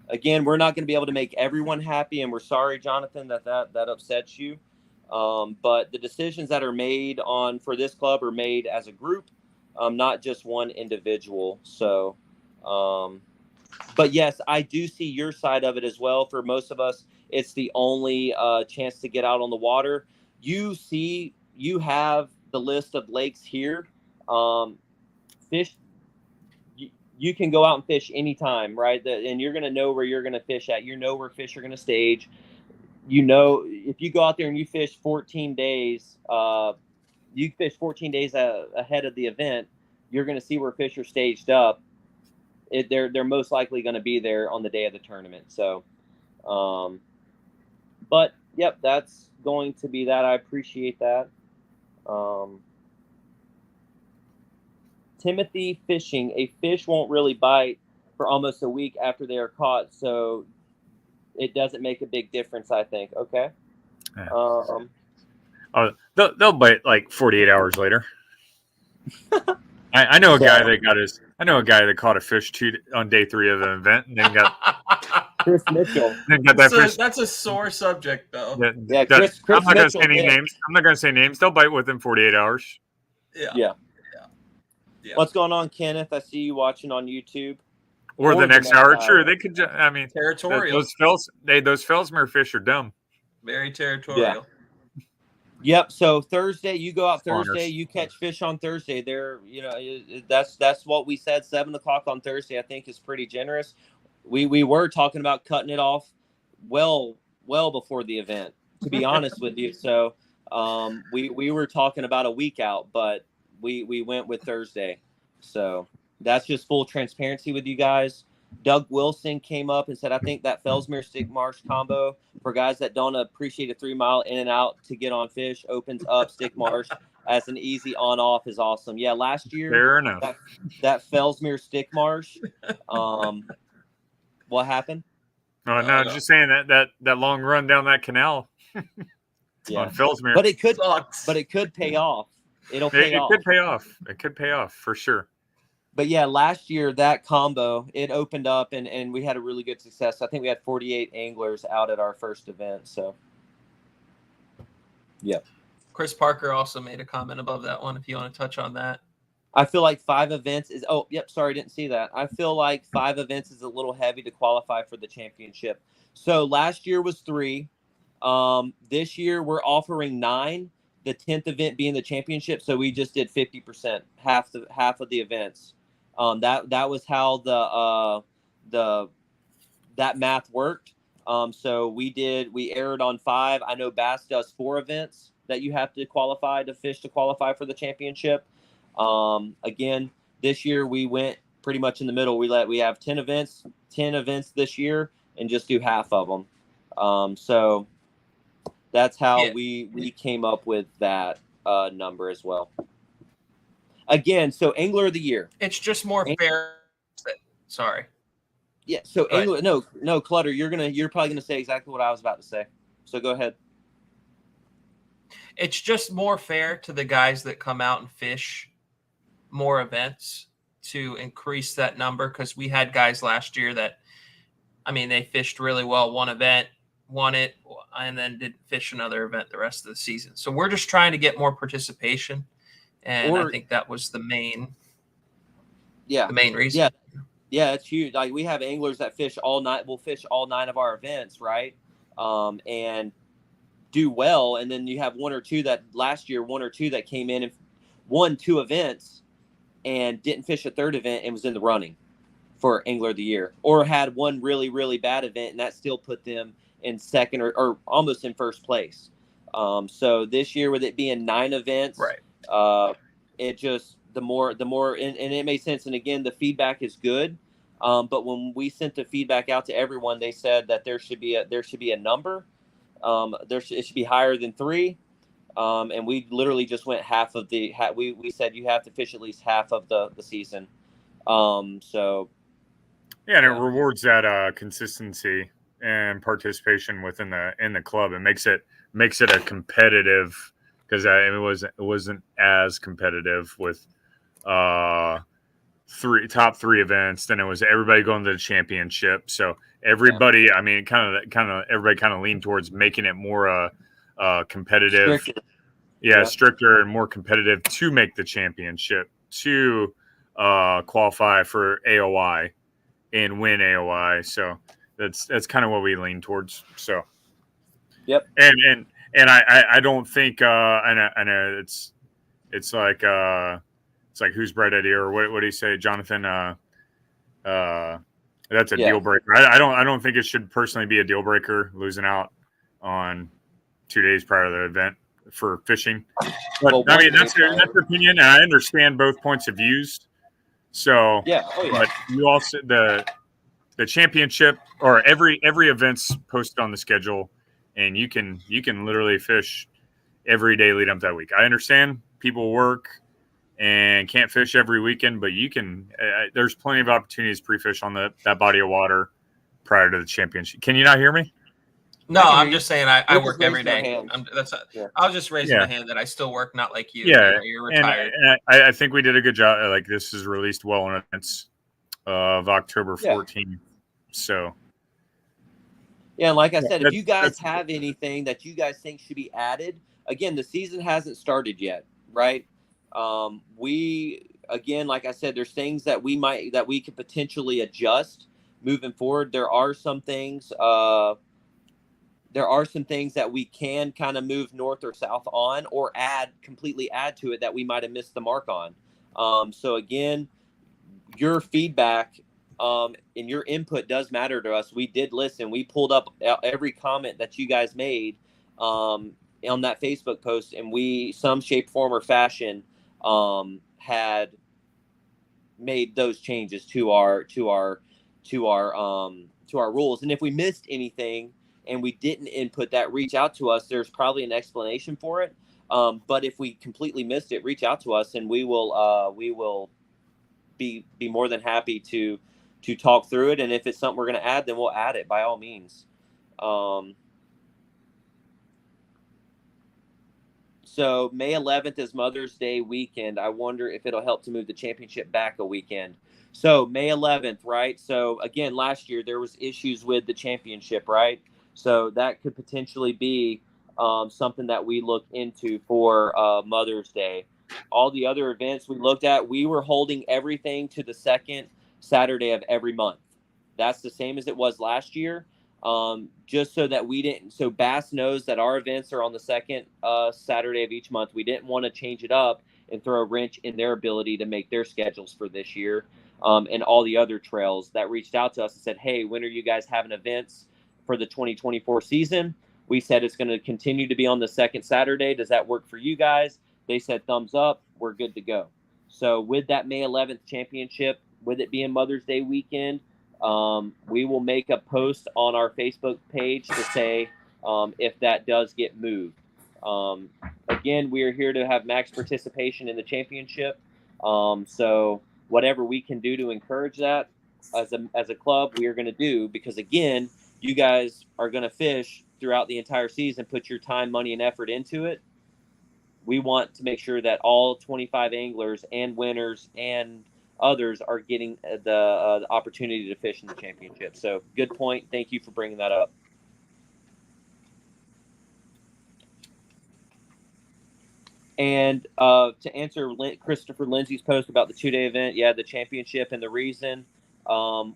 Again, we're not going to be able to make everyone happy, and we're sorry, Jonathan, that upsets you. But the decisions that are made for this club are made as a group, not just one individual. So, but yes, I do see your side of it as well. For most of us, it's the only chance to get out on the water. You have the list of lakes here. Fish, you can go out and fish anytime, right? And you're going to know where you're going to fish at. You know where fish are going to stage. If you go out there and you fish 14 days, you fish 14 days ahead of the event, you're going to see where fish are staged up. They're most likely going to be there on the day of the tournament. So, but yep, that's going to be that. I appreciate that. Timothy fishing, a fish won't really bite for almost a week after they are caught, so it doesn't make a big difference, I think. Okay. Yeah. They'll bite like 48 hours later. I know a guy that caught a fish on day 3 of the event, and then got Chris Mitchell. Then got that fish. That's a sore subject, though. Chris I'm not going to Mitchell say any names. I'm not going to say names. They'll bite within 48 hours. Yeah. What's going on, Kenneth? I see you watching on YouTube. Or the next hour. True, they could. Territorial. Those Felsmere fish are dumb. Very territorial. Yeah. Yep. So Thursday, you go out Thursday, you catch fish on Thursday. That's what we said. 7 o'clock on Thursday, I think, is pretty generous. We were talking about cutting it off well before the event, to be honest with you. So we were talking about a week out, but we went with Thursday. So that's just full transparency with you guys. Doug Wilson came up and said, I think that Fellsmere Stick Marsh combo for guys that don't appreciate a 3 mile in and out to get on fish opens up Stick Marsh as an easy on off is awesome. Yeah, last year Fair enough. that Fellsmere Stick Marsh, what happened? Oh, no, just saying that long run down that canal Yeah, on Fellsmere. but it could pay off. It could pay off. It could pay off for sure. But yeah, last year that combo, it opened up and we had a really good success. I think we had 48 anglers out at our first event. So, yeah. Chris Parker also made a comment above that one. If you want to touch on that. I feel like 5 events is, oh, yep, sorry, didn't see that. I feel like 5 events is a little heavy to qualify for the championship. So last year was 3. This year we're offering 9, the 10th event being the championship. So we just did 50%, half of the events. That was how that math worked. So we erred on 5. I know Bass does 4 events that you have to qualify to fish to qualify for the championship. Again, this year we went pretty much in the middle. We have 10 events this year and just do half of them. So that's how we came up with that number as well. Again, so Angler of the Year. It's just more fair. Sorry. Yeah. So Angler, no, Clutter. You're probably gonna say exactly what I was about to say. So go ahead. It's just more fair to the guys that come out and fish more events to increase that number, because we had guys last year that, I mean, they fished really well one event, won it, and then didn't fish another event the rest of the season. So we're just trying to get more participation, and I think that was the main reason. Yeah, it's huge. Like we have anglers that fish all night. We'll fish all 9 of our events, right? And do well, and then you have 1 or 2 that last year, 1 or 2 that came in and won 2 events and didn't fish a 3rd event and was in the running for Angler of the Year, or had one really, really bad event and that still put them in 2nd or almost in 1st place. So this year, with it being 9 events, right? It just the more and it made sense. And again, the feedback is good. But when we sent the feedback out to everyone, they said that there should be a number. It should be higher than 3. And we literally just went half of the. We said you have to fish at least half of the season. So. Yeah, and it rewards that consistency and participation within the club. It makes it a competitive, because it wasn't as competitive with top 3 events. Then it was everybody going to the championship. So everybody, I mean, kind of everybody kind of leaned towards making it more competitive. Stricter and more competitive to make the championship, to qualify for AOI and win AOI. So that's kind of what we lean towards. So, yep. And I don't think I know it's like who's bright idea, or what do you say, Jonathan? That's a deal breaker. I don't think it should personally be a deal breaker losing out on 2 days prior to the event for fishing. But I mean, that's your opinion, and I understand both points of views. So but you also the championship, or every event's posted on the schedule, and you can literally fish every day leading up to that week. I understand people work and can't fish every weekend, but you can. There's plenty of opportunities to pre-fish on that body of water prior to the championship. Can you not hear me? No, I'm just saying I work every day. I was just raising my hand that I still work, not like you. Yeah, you're retired. And I think we did a good job. Like, this is released well in advance of October 14th. So. Yeah, and like I said, if you guys have anything that you guys think should be added, again, the season hasn't started yet, right? Again, like I said, there's things that we could potentially adjust moving forward. There are some things that we can kind of move north or south on, or completely add to it that we might have missed the mark on. So again, your feedback and your input does matter to us. We did listen. We pulled up every comment that you guys made on that Facebook post, and we, some shape, form, or fashion, had made those changes to our to our rules. And if we missed anything and we didn't input that, reach out to us. There's probably an explanation for it. But if we completely missed it, reach out to us, and we will be more than happy to talk through it. And if it's something we're going to add, then we'll add it by all means. So May 11th is Mother's Day weekend. I wonder if it'll help to move the championship back a weekend. So May 11th, right? So again, last year there was issues with the championship, right? So that could potentially be something that we look into for Mother's Day. All the other events we looked at, we were holding everything to the second Saturday of every month. That's the same as it was last year. Just so that we didn't, so Bass knows that our events are on the second Saturday of each month. We didn't want to change it up and throw a wrench in their ability to make their schedules for this year. And all the other trails that reached out to us and said, hey, when are you guys having events for the 2024 season? We said it's going to continue to be on the second Saturday. Does that work for you guys? They said thumbs up. We're good to go. So with that May 11th championship, with it being Mother's Day weekend, we will make a post on our Facebook page to say if that does get moved. Again, we are here to have max participation in the championship. So whatever we can do to encourage that as a club, we are going to do, because again, you guys are going to fish throughout the entire season, put your time, money, and effort into it. We want to make sure that all 25 anglers and winners and others are getting the opportunity to fish in the championship. So good point. Thank you for bringing that up. And to answer Christopher Lindsay's post about the 2-day event, yeah, the championship, and the reason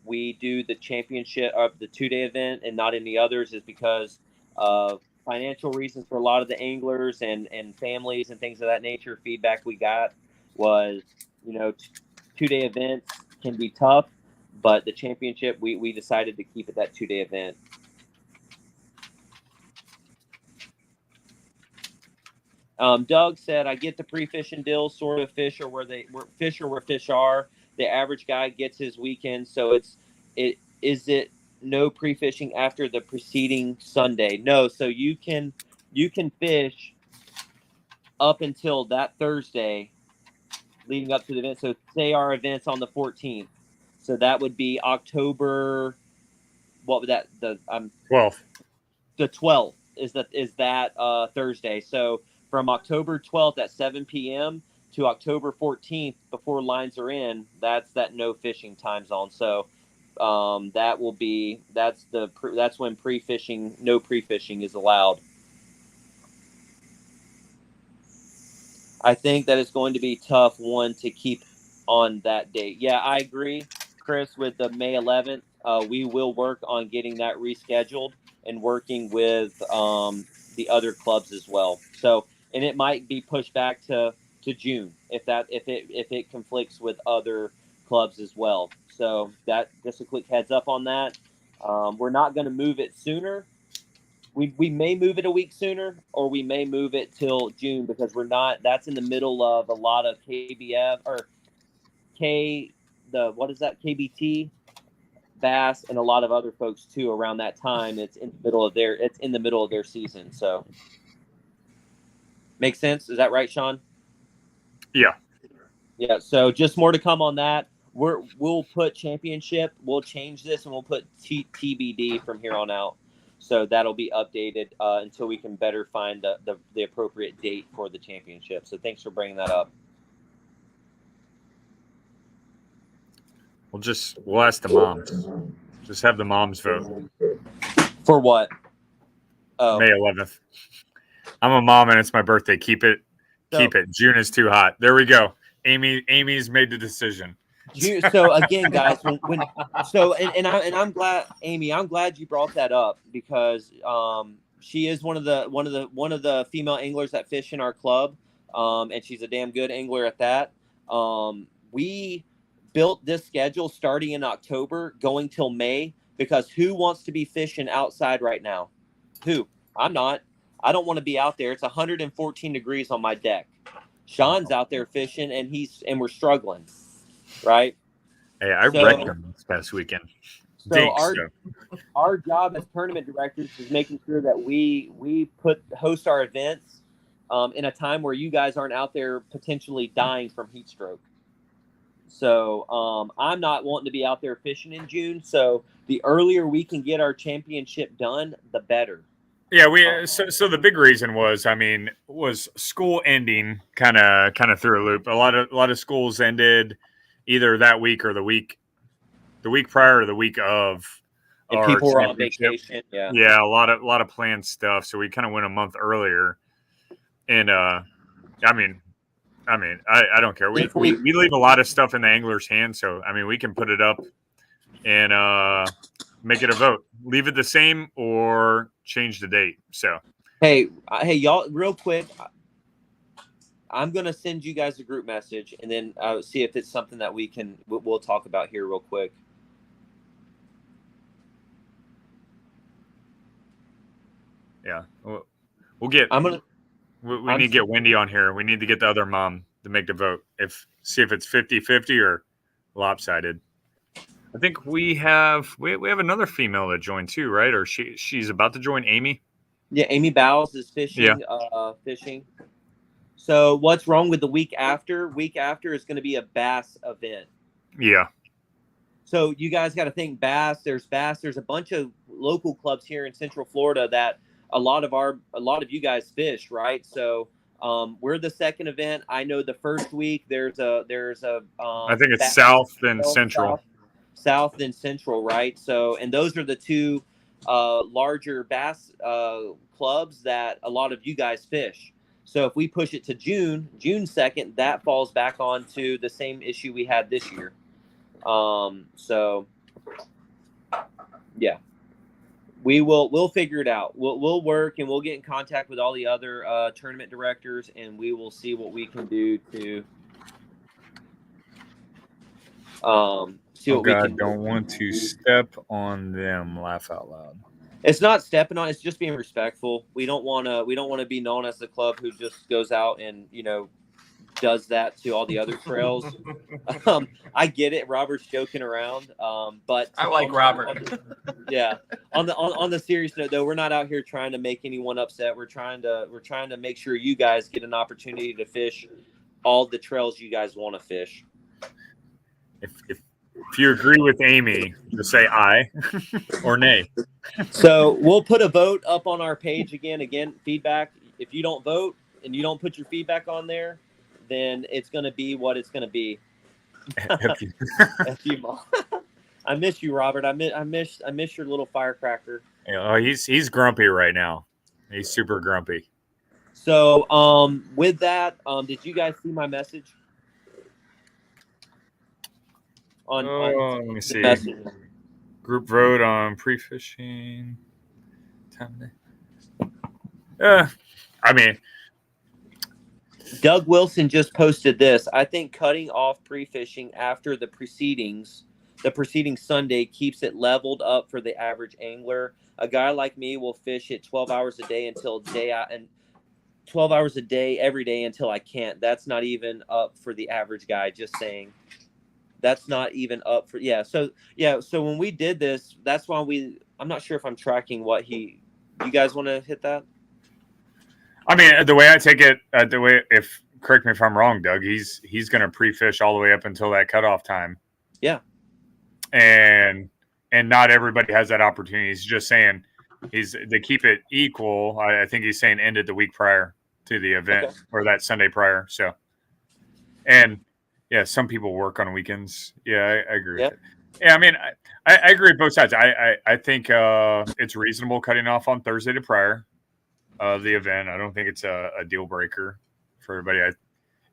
we do the championship of the 2-day event and not any others is because of financial reasons for a lot of the anglers and families and things of that nature. Feedback we got was, 2-day events can be tough, but the championship, we decided to keep it that 2-day event. Doug said, I get the pre-fishing deals, sort of fish or where fish are. The average guy gets his weekend. So is it no pre-fishing after the preceding Sunday? No. So you can fish up until that Thursday leading up to the event. So say our event's on the 14th. So that would be October. What would that, 12th. The 12th is that Thursday. So from October 12th at 7 p.m. to October 14th before lines are in, that's that no fishing time zone. So that's when no pre-fishing is allowed. I think that it's going to be tough one to keep on that date. Yeah, I agree, Chris, with the May 11th. We will work on getting that rescheduled and working with the other clubs as well. So, and it might be pushed back to June if it conflicts with other clubs as well. So that just a quick heads up on that. We're not going to move it sooner. We may move it a week sooner, or we may move it till June, because that's in the middle of a lot of KBF or KBT, Bass, and a lot of other folks too around that time. It's in the middle of their season. So makes sense. Is that right, Sean? Yeah. Yeah. So just more to come on that. We'll put championship. We'll change this and we'll put TBD from here on out. So that'll be updated until we can better find the appropriate date for the championship. So thanks for bringing that up. We'll ask the moms. Just have the moms vote. For what? Oh. May 11th. I'm a mom and it's my birthday. Keep it. June is too hot. There we go. Amy's made the decision. So again, guys, I'm glad, Amy, I'm glad you brought that up, because she is one of the female anglers that fish in our club, and she's a damn good angler at that. We built this schedule starting in October, going till May, because who wants to be fishing outside right now? Who? I'm not. I don't want to be out there. It's 114 degrees on my deck. Sean's out there fishing, and we're struggling. Right. Hey, I So- wrecked them this past weekend. So Dinks, our job as tournament directors is making sure that we host our events in a time where you guys aren't out there potentially dying from heat stroke. So I'm not wanting to be out there fishing in June. So the earlier we can get our championship done, the better. Yeah, so the big reason was school ending kind of threw a loop. A lot of schools ended either that week or the week prior or the week of. And our people were on championship. vacation. Yeah. Yeah, a lot of planned stuff. So we kind of went a month earlier, and I don't care. We leave a lot of stuff in the angler's hands. So we can put it up and make it a vote. Leave it the same or change the date. So Hey, y'all, real quick. I'm gonna send you guys a group message, and then see if it's something that we'll talk about here real quick. yeah, we'll get. We need to get Wendy on here. We need to get the other mom to make the vote. See if it's 50-50 or lopsided. I think we have another female that joined too, right? Or she's about to join. Amy. Yeah, Amy Bowles is fishing. Yeah. Fishing. So what's wrong with the week after? Week after is going to be a bass event. Yeah. So you guys got to think bass. There's bass. There's a bunch of local clubs here in Central Florida that a lot of you guys fish, right? So we're the second event. I know the first week there's a I think it's South then Central. South then Central, right? So, and those are the two larger bass clubs that a lot of you guys fish. So if we push it to June 2nd, that falls back onto the same issue we had this year. So yeah, we'll figure it out. We'll work and we'll get in contact with all the other tournament directors, and we will see what we can do to see what we can. Don't want to step on them. Laugh out loud. It's not stepping on. It's just being respectful. We don't want to be known as the club who just goes out and does that to all the other trails. I get it. Robert's joking around, but I like Robert. Yeah. On the serious note, though, we're not out here trying to make anyone upset. We're trying to make sure you guys get an opportunity to fish all the trails you guys want to fish. If you agree with Amy, just say aye or nay. So we'll put a vote up on our page again, feedback. If you don't vote and you don't put your feedback on there, then it's going to be what it's going to be. I miss you, Robert. I miss your little firecracker. Yeah, he's grumpy right now. He's super grumpy. So with that, did you guys see my message? Let me see. Message. Group vote on pre-fishing. Doug Wilson just posted this. I think cutting off pre-fishing after the preceding Sunday keeps it leveled up for the average angler. A guy like me will fish it 12 hours a day until 12 hours a day every day until I can't. That's not even up for the average guy. Just saying. That's not even up for So when we did this, that's why I'm not sure if I'm tracking you guys want to hit that? The way I take it, correct me if I'm wrong, Doug, he's going to pre-fish all the way up until that cutoff time. Yeah. And not everybody has that opportunity. He's just saying they keep it equal. I think he's saying ended the week prior to the event or that Sunday prior. So, and yeah, some people work on weekends. Yeah, I agree with it. Yeah, I agree with both sides. I think it's reasonable cutting off on Thursday to prior of the event. I don't think it's a deal breaker for everybody.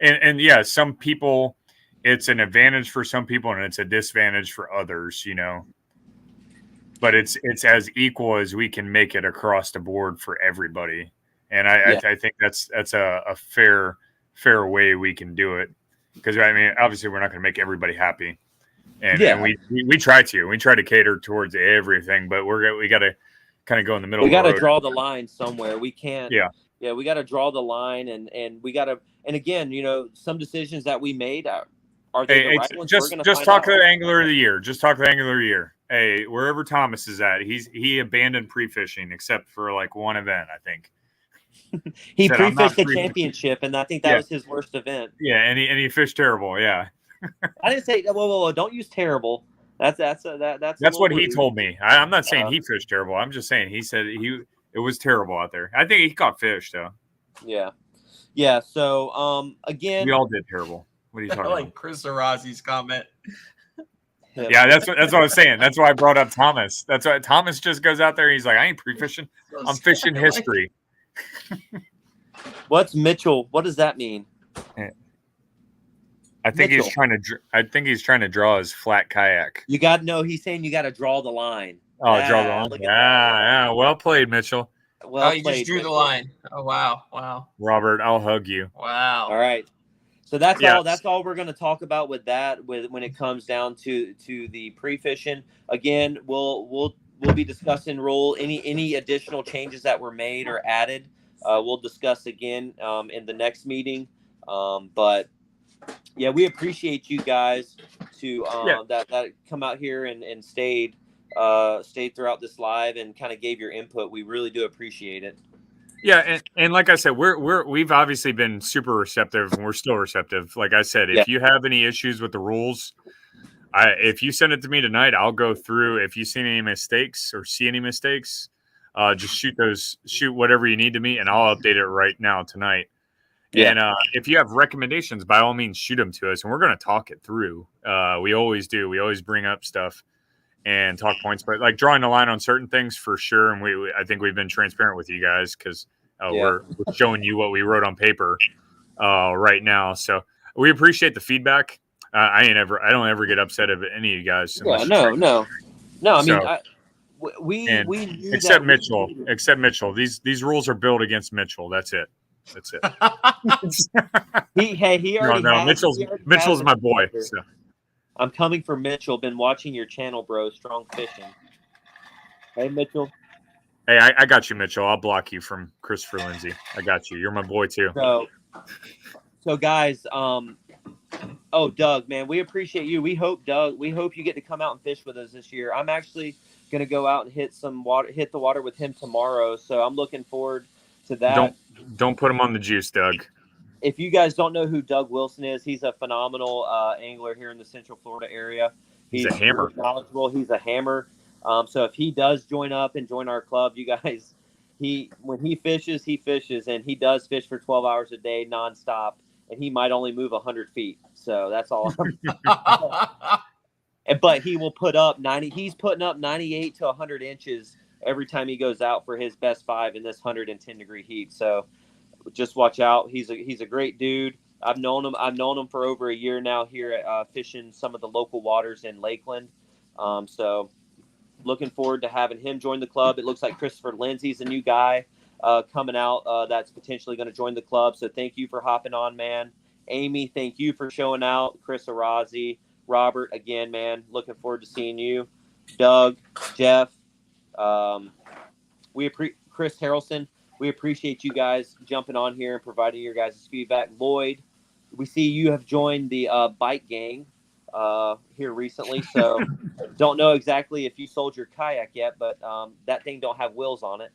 And yeah, some people, it's an advantage for some people and it's a disadvantage for others, But it's as equal as we can make it across the board for everybody. And I think that's a fair way we can do it. Because obviously we're not going to make everybody happy, and we try to cater towards everything, but we got to kind of go in the middle. We got to draw the line somewhere. We can't. We got to draw the line, and we got to. And again, some decisions that we made, Are they Hey, the right ones? We're gonna just find talk out. to the angler of the year. Just talk to the angler of the year. Hey, wherever Thomas is at, he abandoned pre-fishing except for like one event, I think. He Said, "I'm not pre-fished the pre-fishing." championship, and I think that Yeah. was his worst event. Yeah, and he fished terrible. Yeah, I didn't say whoa, don't use terrible. That's a that's what little he rude. told me. I'm not saying he fished terrible. I'm just saying he said it was terrible out there. I think he caught fish though. Yeah. So again, We all did terrible. What are you I talking like about? Chris Arazi's comment. Yeah, that's what I was saying. That's why I brought up Thomas. That's why Thomas just goes out there. And he's like, I ain't pre-fishing. I'm fishing history. what's Mitchell? What does that mean? I think Mitchell. he's trying to draw his flat kayak. You got to know. He's saying you got to draw the line. Oh, draw the line. Look at that. Yeah. Well played, Mitchell. Well You played, just drew the Mitchell. line. Oh wow. Robert, I'll hug you. Wow. All right. So that's Yeah. all. That's all we're going to talk about with that. When it comes down to the pre-fishing, again, we'll be discussing any additional changes that were made or added. We'll discuss again in the next meeting. But yeah, we appreciate you guys to that come out here and stayed throughout this live and kind of gave your input. We really do appreciate it. Yeah, and like I said, we've obviously been super receptive, and we're still receptive. Like I said, if you have any issues with the rules, if you send it to me tonight, I'll go through. If you see any mistakes or see any mistakes, just shoot whatever you need to me, and I'll update it right now tonight. Yeah. And if you have recommendations, by all means, shoot them to us, and we're going to talk it through. We always do. We always bring up stuff and talk points, but like drawing a line on certain things for sure. And I think we've been transparent with you guys because we're showing you what we wrote on paper right now. So we appreciate the feedback. I don't ever get upset at any of you guys. Yeah, no. I mean, we knew except Mitchell. Except Mitchell. These rules are built against Mitchell. That's it. he already. Mitchell's my boy. So. I'm coming for Mitchell. Been watching your channel, bro. Strong fishing. Hey, Mitchell. Hey, I got you, Mitchell. I'll block you from Christopher Lindsay. I got you. You're my boy too. So guys, Doug, man, we appreciate you. We hope you get to come out and fish with us this year. I'm actually gonna go out and hit the water with him tomorrow. So I'm looking forward to that. Don't put him on the juice, Doug. If you guys don't know who Doug Wilson is, he's a phenomenal angler here in the Central Florida area. He's a hammer. Knowledgeable. He's a hammer. So if he does join up and join our club, you guys, when he fishes, and he does fish for 12 hours a day nonstop, and he might only move 100 feet. So that's all. But he will put up 90. He's putting up 98 to 100 inches every time he goes out for his best 5 in this 110-degree heat. So just watch out. He's a great dude. I've known him for over a year now here at fishing some of the local waters in Lakeland. So looking forward to having him join the club. It looks like Christopher Lindsay's a new guy coming out that's potentially going to join the club. So thank you for hopping on, man. Amy, thank you for showing out. Chris Arazi, Robert, again, man, looking forward to seeing you. Doug, Jeff, Chris Harrelson. We appreciate you guys jumping on here and providing your guys' feedback. Lloyd, we see you have joined the bike gang here recently, so don't know exactly if you sold your kayak yet, but that thing don't have wheels on it.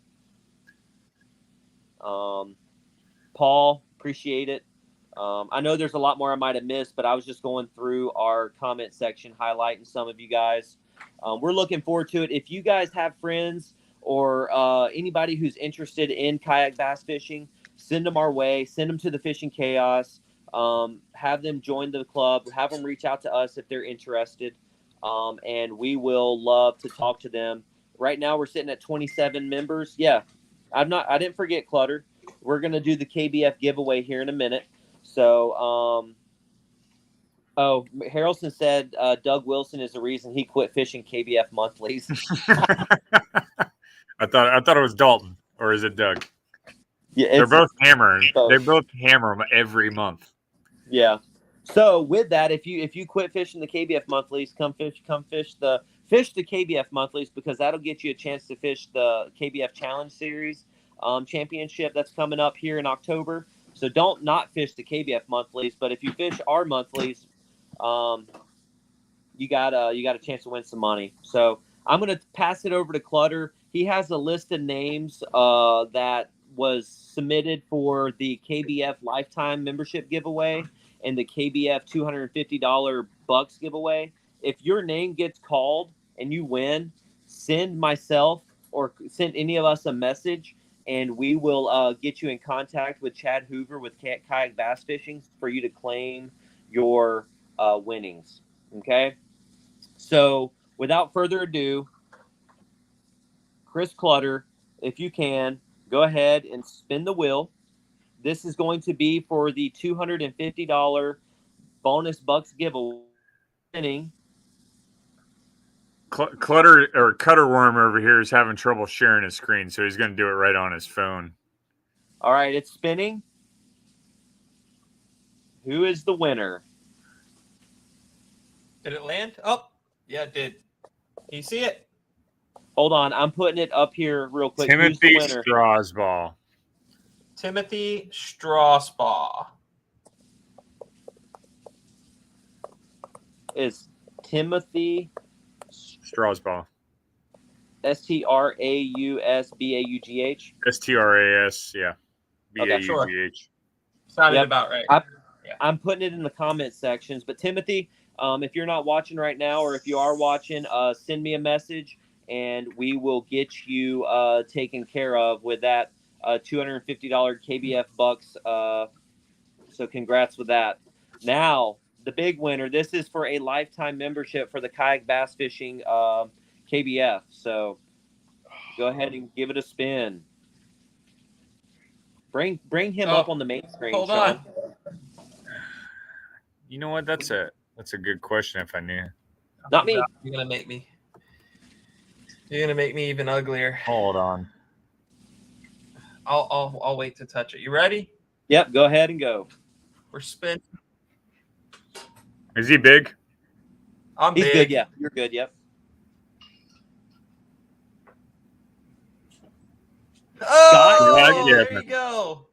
Paul, appreciate it. I know there's a lot more I might have missed, but I was just going through our comment section, highlighting some of you guys. We're looking forward to it. If you guys have friends or anybody who's interested in kayak bass fishing, send them our way. Send them to the Fishing Chaos. Have them join the club. Have them reach out to us if they're interested, and we will love to talk to them. Right now, we're sitting at 27 members. Yeah, I didn't forget Clutter. We're gonna do the KBF giveaway here in a minute. So, Harrelson said Doug Wilson is the reason he quit fishing KBF monthlies. I thought it was Dalton, or is it Doug? Yeah, they're both hammering. Both. They both hammer them every month. Yeah. So with that, if you quit fishing the KBF monthlies, come fish the KBF monthlies, because that'll get you a chance to fish the KBF Challenge Series championship that's coming up here in October. So don't not fish the KBF monthlies, but if you fish our monthlies, you got a chance to win some money. So I'm going to pass it over to Clutter. He has a list of names that was submitted for the KBF lifetime membership giveaway and the KBF $250 bucks giveaway. If your name gets called and you win, send myself or send any of us a message, and we will get you in contact with Chad Hoover with Kayak Bass Fishing for you to claim your winnings. Okay? So without further ado, Chris Clutter, if you can, go ahead and spin the wheel. This is going to be for the $250 bonus bucks giveaway. Clutter or Cutterworm over here is having trouble sharing his screen, so he's going to do it right on his phone. All right, it's spinning. Who is the winner? Did it land? Oh, yeah, it did. Can you see it? Hold on, I'm putting it up here real quick. Timothy Who's the winner? Strasbaugh. Timothy Strasbaugh. Is Timothy Strasbaugh. Strausbaugh? STRAS, yeah. Okay, sure. BAUGH. Sounded Yep. about right. I'm putting it in the comment sections. But Timothy, if you're not watching right now, or if you are watching, send me a message, and we will get you taken care of with that $250 KBF bucks. So congrats with that. Now, the big winner. This is for a lifetime membership for the Kayak Bass Fishing KBF. So go ahead and give it a spin. Bring him up on the main screen. Hold Sean. on. You know what? That's a good question if I knew. Not me. You're gonna make me even uglier. Hold on. I'll wait to touch it. You ready? Yep. Go ahead and go. We're spinning. Is he big? I'm He's big. good. Yeah, you're good. Yep. Oh, Scott there Gibbons. you go.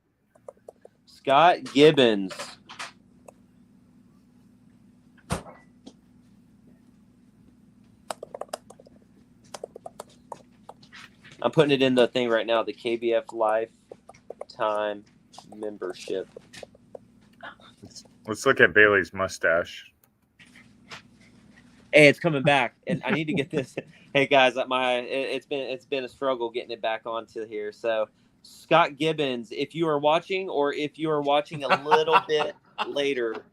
Scott Gibbons. I'm putting it in the thing right now, the KBF lifetime membership. Let's look at Bailey's mustache. Hey, it's coming back, and I need to get this. Hey guys, it's been a struggle getting it back onto here. So, Scott Gibbons, if you are watching, or if you are watching a little bit later,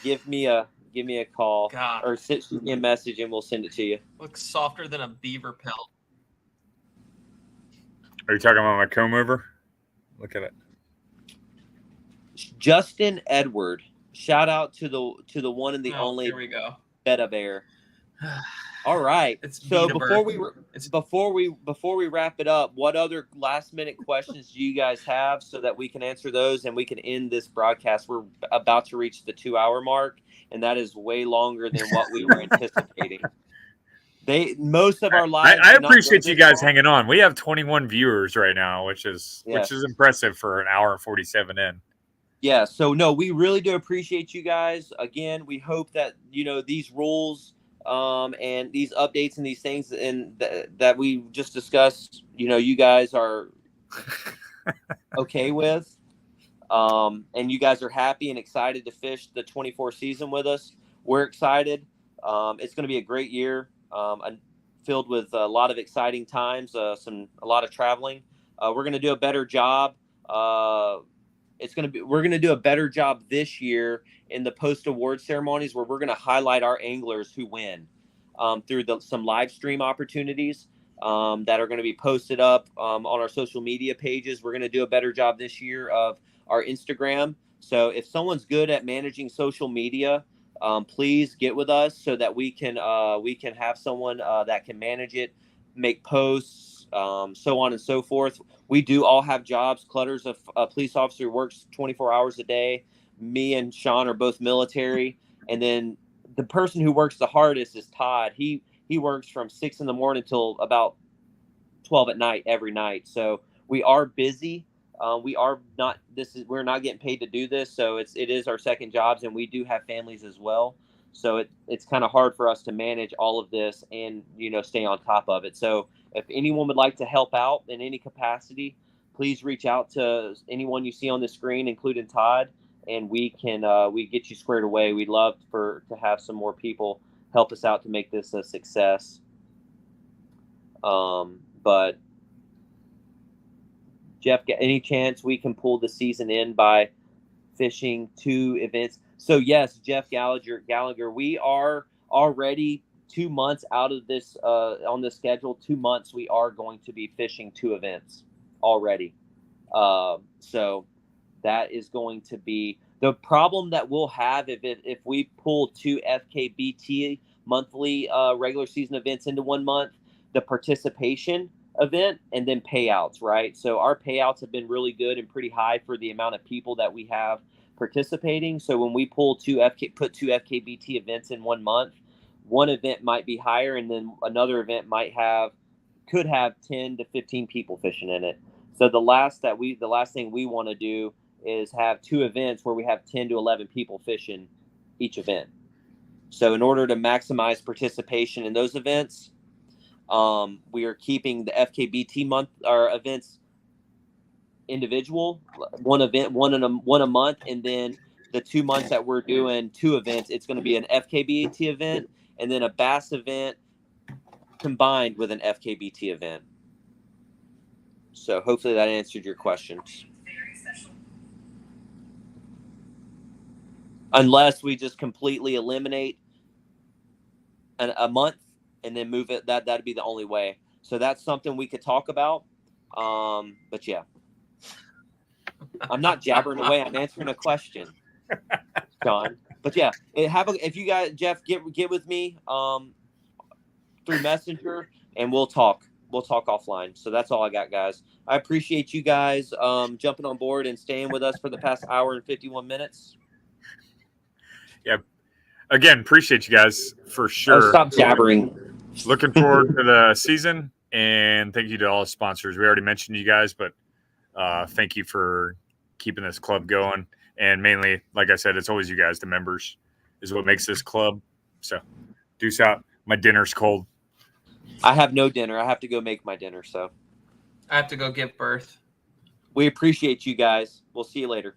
give me a call. God. Or shoot me a message, and we'll send it to you. Looks softer than a beaver pelt. Are you talking about my comb over? Look at it. Justin Edward, shout out to the one and the only Here we go. Beta Bear. All right. It's So Beaver. before we wrap it up, what other last minute questions do you guys have so that we can answer those and we can end this broadcast? We're about to reach the 2-hour mark, and that is way longer than what we were anticipating. Most of our lives. I appreciate you guys hanging on. We have 21 viewers right now, which is impressive for an hour and 47 in. Yeah, so no, we really do appreciate you guys. Again, we hope that these rules and these updates and these things and that we just discussed, you guys are okay with, and you guys are happy and excited to fish the 24 season with us. We're excited. It's going to be a great year, filled with a lot of exciting times, a lot of traveling. We're going to do a better job. We're going to do a better job this year in the post-award ceremonies, where we're going to highlight our anglers who win through some live stream opportunities that are going to be posted up on our social media pages. We're going to do a better job this year of our Instagram. So if someone's good at managing social media, please get with us so that we can have someone that can manage it, make posts, so on and so forth. We do all have jobs. Clutter's a police officer who works 24 hours a day. Me and Sean are both military. And then the person who works the hardest is Todd. He works from 6 a.m. till about 12 p.m. every night. So we are busy. we're not getting paid to do this, so it is our second jobs, and we do have families as well. So it's kind of hard for us to manage all of this and, stay on top of it. So if anyone would like to help out in any capacity, please reach out to anyone you see on the screen, including Todd, and we get you squared away. We'd love to have some more people help us out to make this a success. But Jeff, any chance we can pull the season in by fishing 2 events? So yes, Jeff Gallagher, we are already 2 months out of this on the schedule. 2 months we are going to be fishing 2 events already. So that is going to be the problem that we'll have if we pull 2 FKBT monthly regular season events into 1 month, the participation event and then payouts, right? So our payouts have been really good and pretty high for the amount of people that we have participating. So when we pull 2 FKBT events in 1 month, one event might be higher, and then another event could have 10 to 15 people fishing in it. So the last thing we want to do is have 2 events where we have 10 to 11 people fishing each event. So in order to maximize participation in those events, we are keeping the FKBT month or events individual, one a month, and then the 2 months that we're doing 2 events, it's going to be an FKBT event and then a bass event combined with an FKBT event. So hopefully that answered your questions. Unless we just completely eliminate a month and then move it, that'd be the only way. So that's something we could talk about. But yeah, I'm not jabbering away. I'm answering a question, John. But yeah, if you guys, Jeff, get with me through Messenger, and we'll talk. We'll talk offline. So that's all I got, guys. I appreciate you guys jumping on board and staying with us for the past hour and 51 minutes. Yeah. Again, appreciate you guys for sure. Oh, stop jabbering. Looking forward to the season, and thank you to all the sponsors. We already mentioned you guys, but thank you for keeping this club going. And mainly, like I said, it's always you guys, the members, is what makes this club. So, deuce out. My dinner's cold. I have no dinner. I have to go make my dinner. So I have to go give birth. we appreciate you guys. We'll see you later.